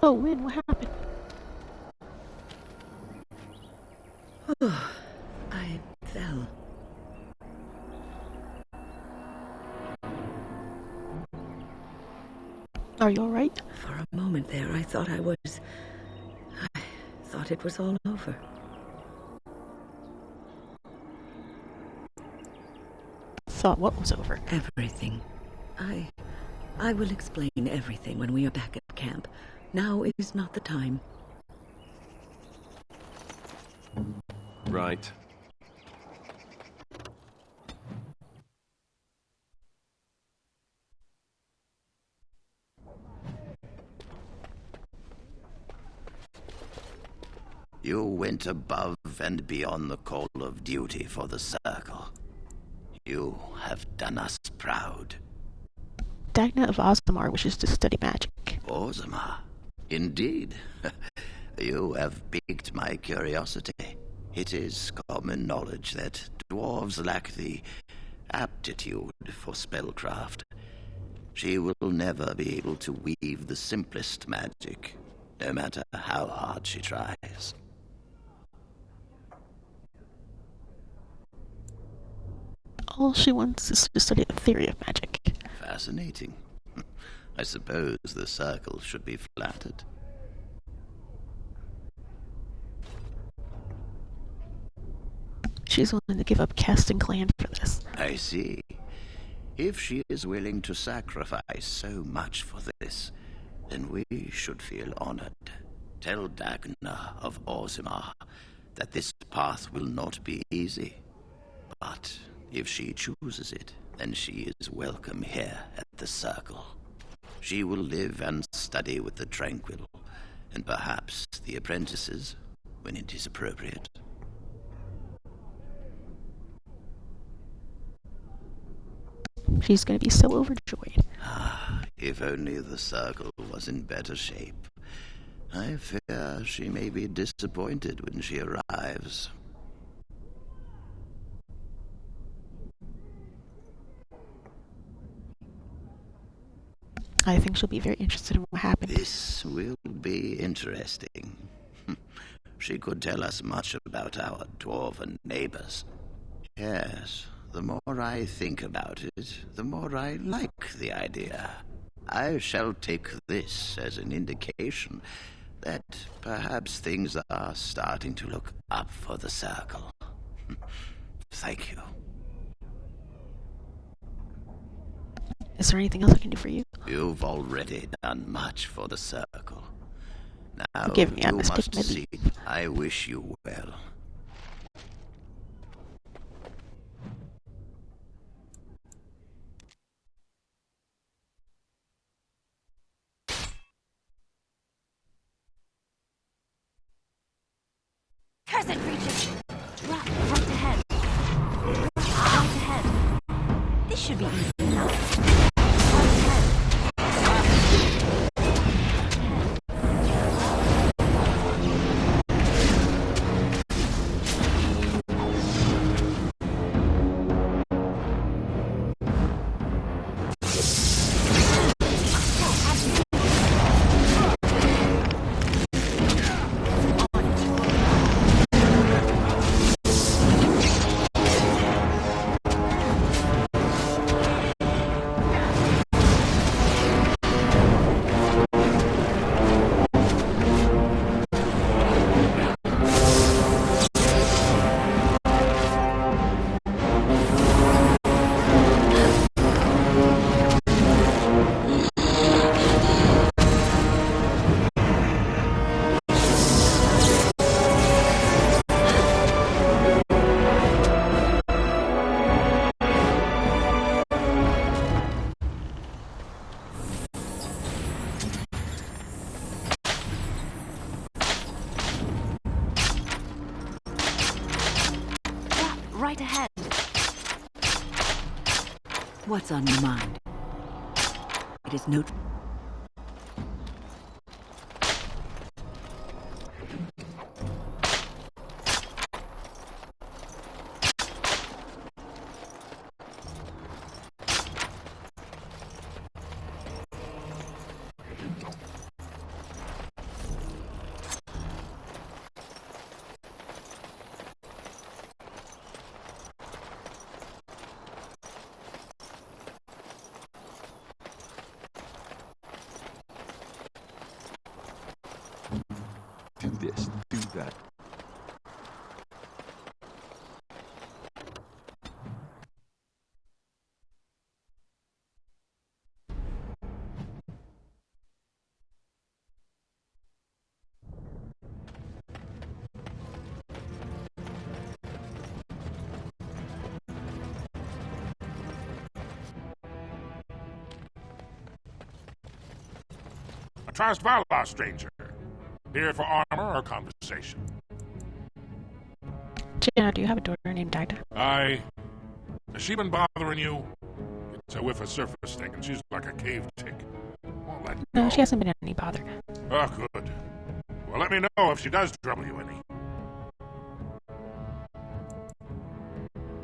Oh, Win, what happened? Oh, I fell. Are you alright? For a moment there, I thought I thought it was all over. Thought what was over? Everything. I will explain everything when we are back at camp. Now is not the time. Right. You went above and beyond the call of duty for the Circle. You have done us proud. Dagna of Ozamar wishes to study magic. Ozamar? Indeed. You have piqued my curiosity. It is common knowledge that dwarves lack the aptitude for spellcraft. She will never be able to weave the simplest magic, no matter how hard she tries. All she wants is to study the theory of magic. Fascinating. I suppose the circle should be flattered. She's willing to give up casting clan for this. I see. If she is willing to sacrifice so much for this, then we should feel honored. Tell Dagna of Ozamar that this path will not be easy. But if she chooses it, then she is welcome here at the Circle. She will live and study with the Tranquil, and perhaps the apprentices, when it is appropriate. She's going to be so overjoyed. If only the Circle was in better shape. I fear she may be disappointed when she arrives. I think she'll be very interested in what happened. This will be interesting. She could tell us much about our dwarven neighbors. Yes, the more I think about it, the more I like the idea. I shall take this as an indication that perhaps things are starting to look up for the Circle. Thank you. Is there anything else I can do for you? You've already done much for the Circle. Now Forgive me, I you must must take my see. I wish you well. Curse it, creatures! Right ahead. Right ahead. This should be easy enough. Right ahead. Right ahead. What's on your mind? It is no... Do this, do that. Trust Valar, stranger. Here for armor or conversation? Jenna, do you have a daughter named Dagna? Has she been bothering you? It's a whiff of surface thing, and she's like like a cave tick. Won't let No, go. she hasn't been any bother. Oh, good. Well, let me know if she does trouble you any.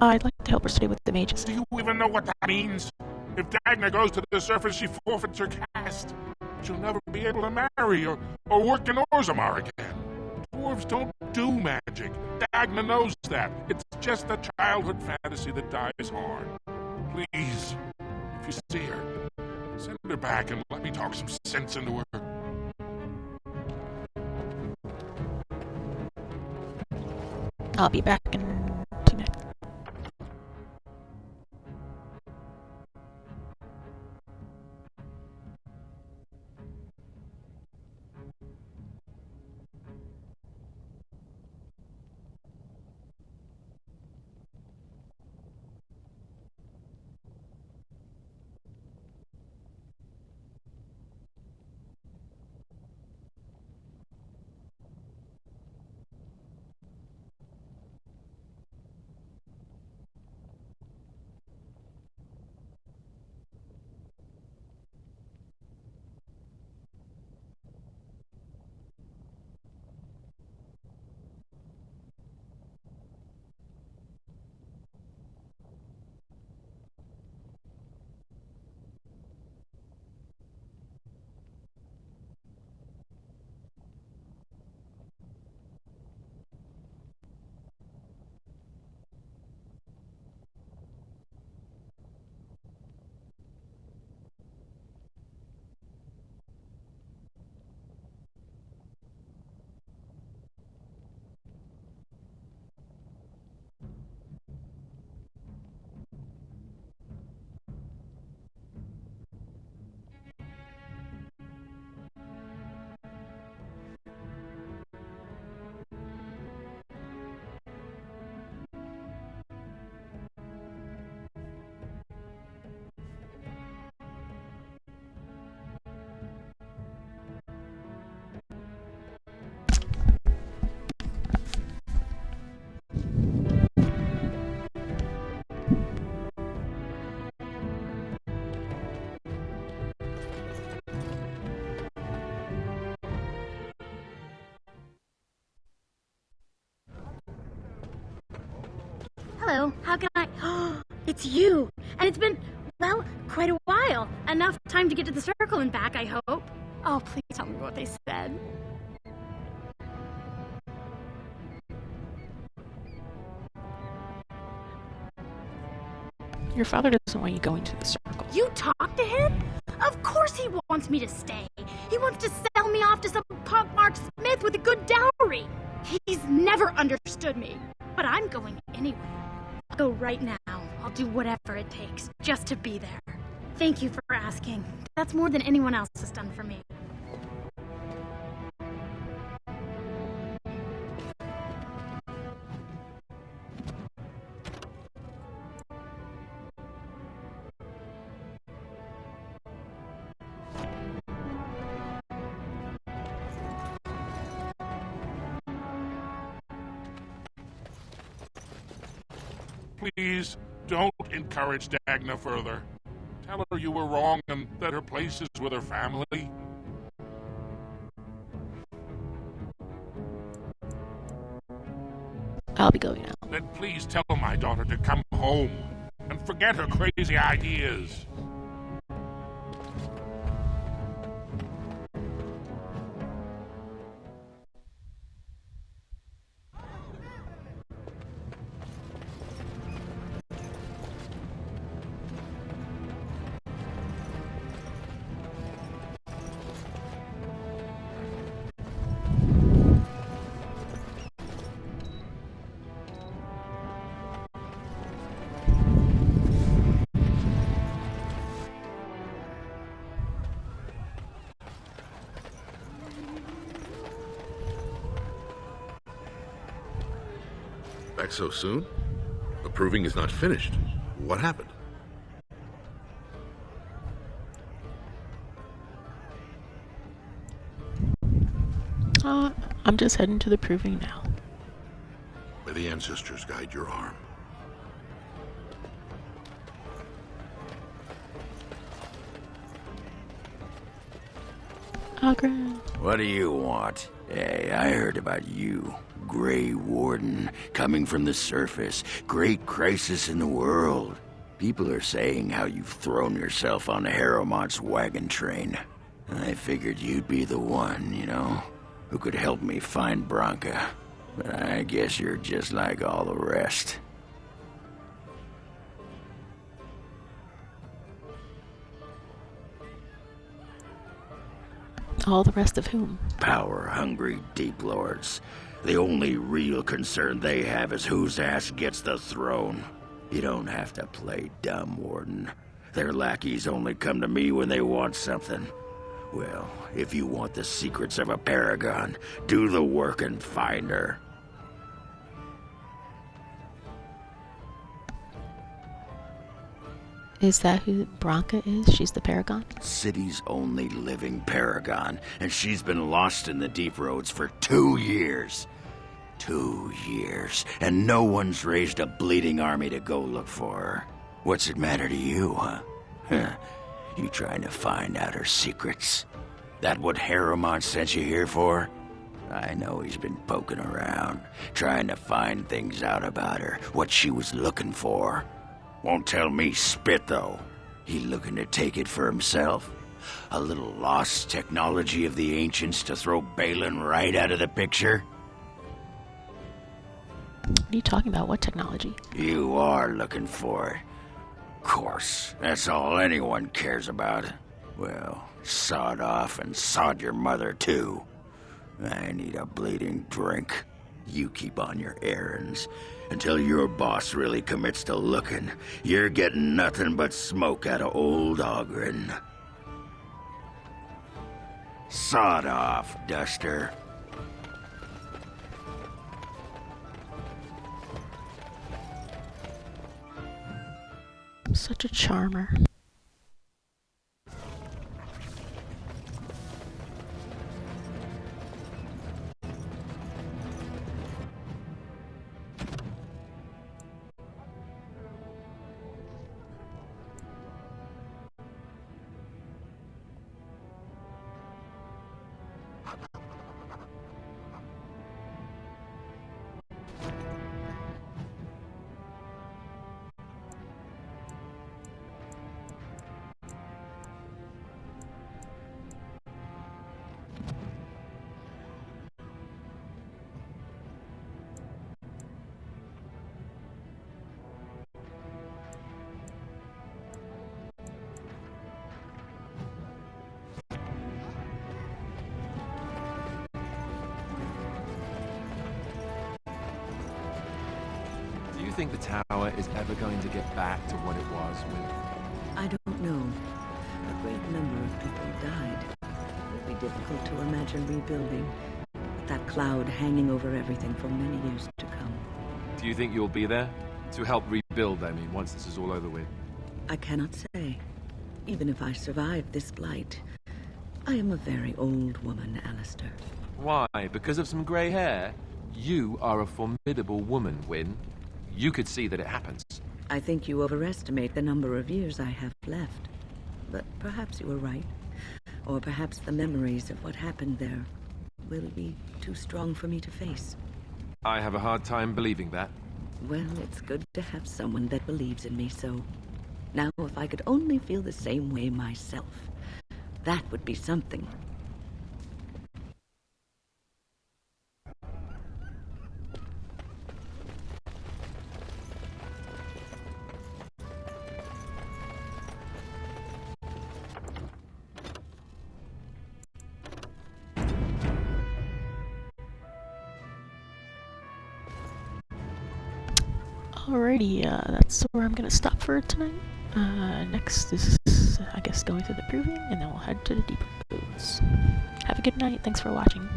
I'd like to help her study with the mages. Do you even know what that means? If Dagna goes to the surface, she forfeits her caste. She'll never be able to marry or work in Orzammar again. Dwarves don't do magic. Dagna knows that. It's just a childhood fantasy that dies hard. Please, if you see her, send her back and let me talk some sense into her. I'll be back in 2 minutes. Hello, how can I... Oh, it's you! And it's been, well, quite a while. Enough time to get to the circle and back, I hope. Oh, please tell me what they said. Your father doesn't want you going to the circle. You talked to him? Of course he wants me to stay. He wants to sell me off to some pockmarked smith with a good dowry. He's never understood me. But I'm going anyway. I'll go right now. I'll do whatever it takes just to be there. Thank you for asking. That's more than anyone else has done for me. Please, don't encourage Dagna further. Tell her you were wrong and that her place is with her family. I'll be going now. Then please tell my daughter to come home and forget her crazy ideas. Back so soon? The proving is not finished. What happened? I'm just heading to the proving now. May the ancestors guide your arm. Ogren. What do you want? Hey, I heard about you. Grey Warden, coming from the surface. Great crisis in the world. People are saying how you've thrown yourself on Harrowmont's wagon train. I figured you'd be the one, you know, who could help me find Branka. But I guess you're just like all the rest. All the rest of whom? Power-hungry Deep Lords. The only real concern they have is whose ass gets the throne. You don't have to play dumb, Warden. Their lackeys only come to me when they want something. Well, if you want the secrets of a paragon, do the work and find her. Is that who Branka is? She's the paragon? City's only living paragon, and she's been lost in the deep roads for 2 years. 2 years, and no one's raised a bleeding army to go look for her. What's it matter to you, huh? You trying to find out her secrets? That what Harrowmont sent you here for? I know he's been poking around, trying to find things out about her, what she was looking for. Won't tell me spit, though. He looking to take it for himself? A little lost technology of the ancients to throw Balin right out of the picture? What are you talking about? What technology? You are looking for it. Of course, that's all anyone cares about. Well, sod off and sod your mother, too. I need a bleeding drink. You keep on your errands. Until your boss really commits to looking, you're getting nothing but smoke out of old Ogren. Sod off, Duster. Such a charmer. Do you think the tower is ever going to get back to what it was when... I don't know. A great number of people died. It would be difficult to imagine rebuilding, with that cloud hanging over everything for many years to come. Do you think you'll be there? To help rebuild, I mean, once this is all over with? I cannot say. Even if I survive this blight, I am a very old woman, Alistair. Why? Because of some grey hair? You are a formidable woman, Wynne. You could see that it happens. I think you overestimate the number of years I have left. But perhaps you were right. Or perhaps the memories of what happened there will be too strong for me to face. I have a hard time believing that. Well, it's good to have someone that believes in me, so... Now, if I could only feel the same way myself, that would be something. Alrighty, that's where I'm gonna stop for tonight. Next is, I guess, going through the proving, and then we'll head to the deeper roads. Have a good night. Thanks for watching.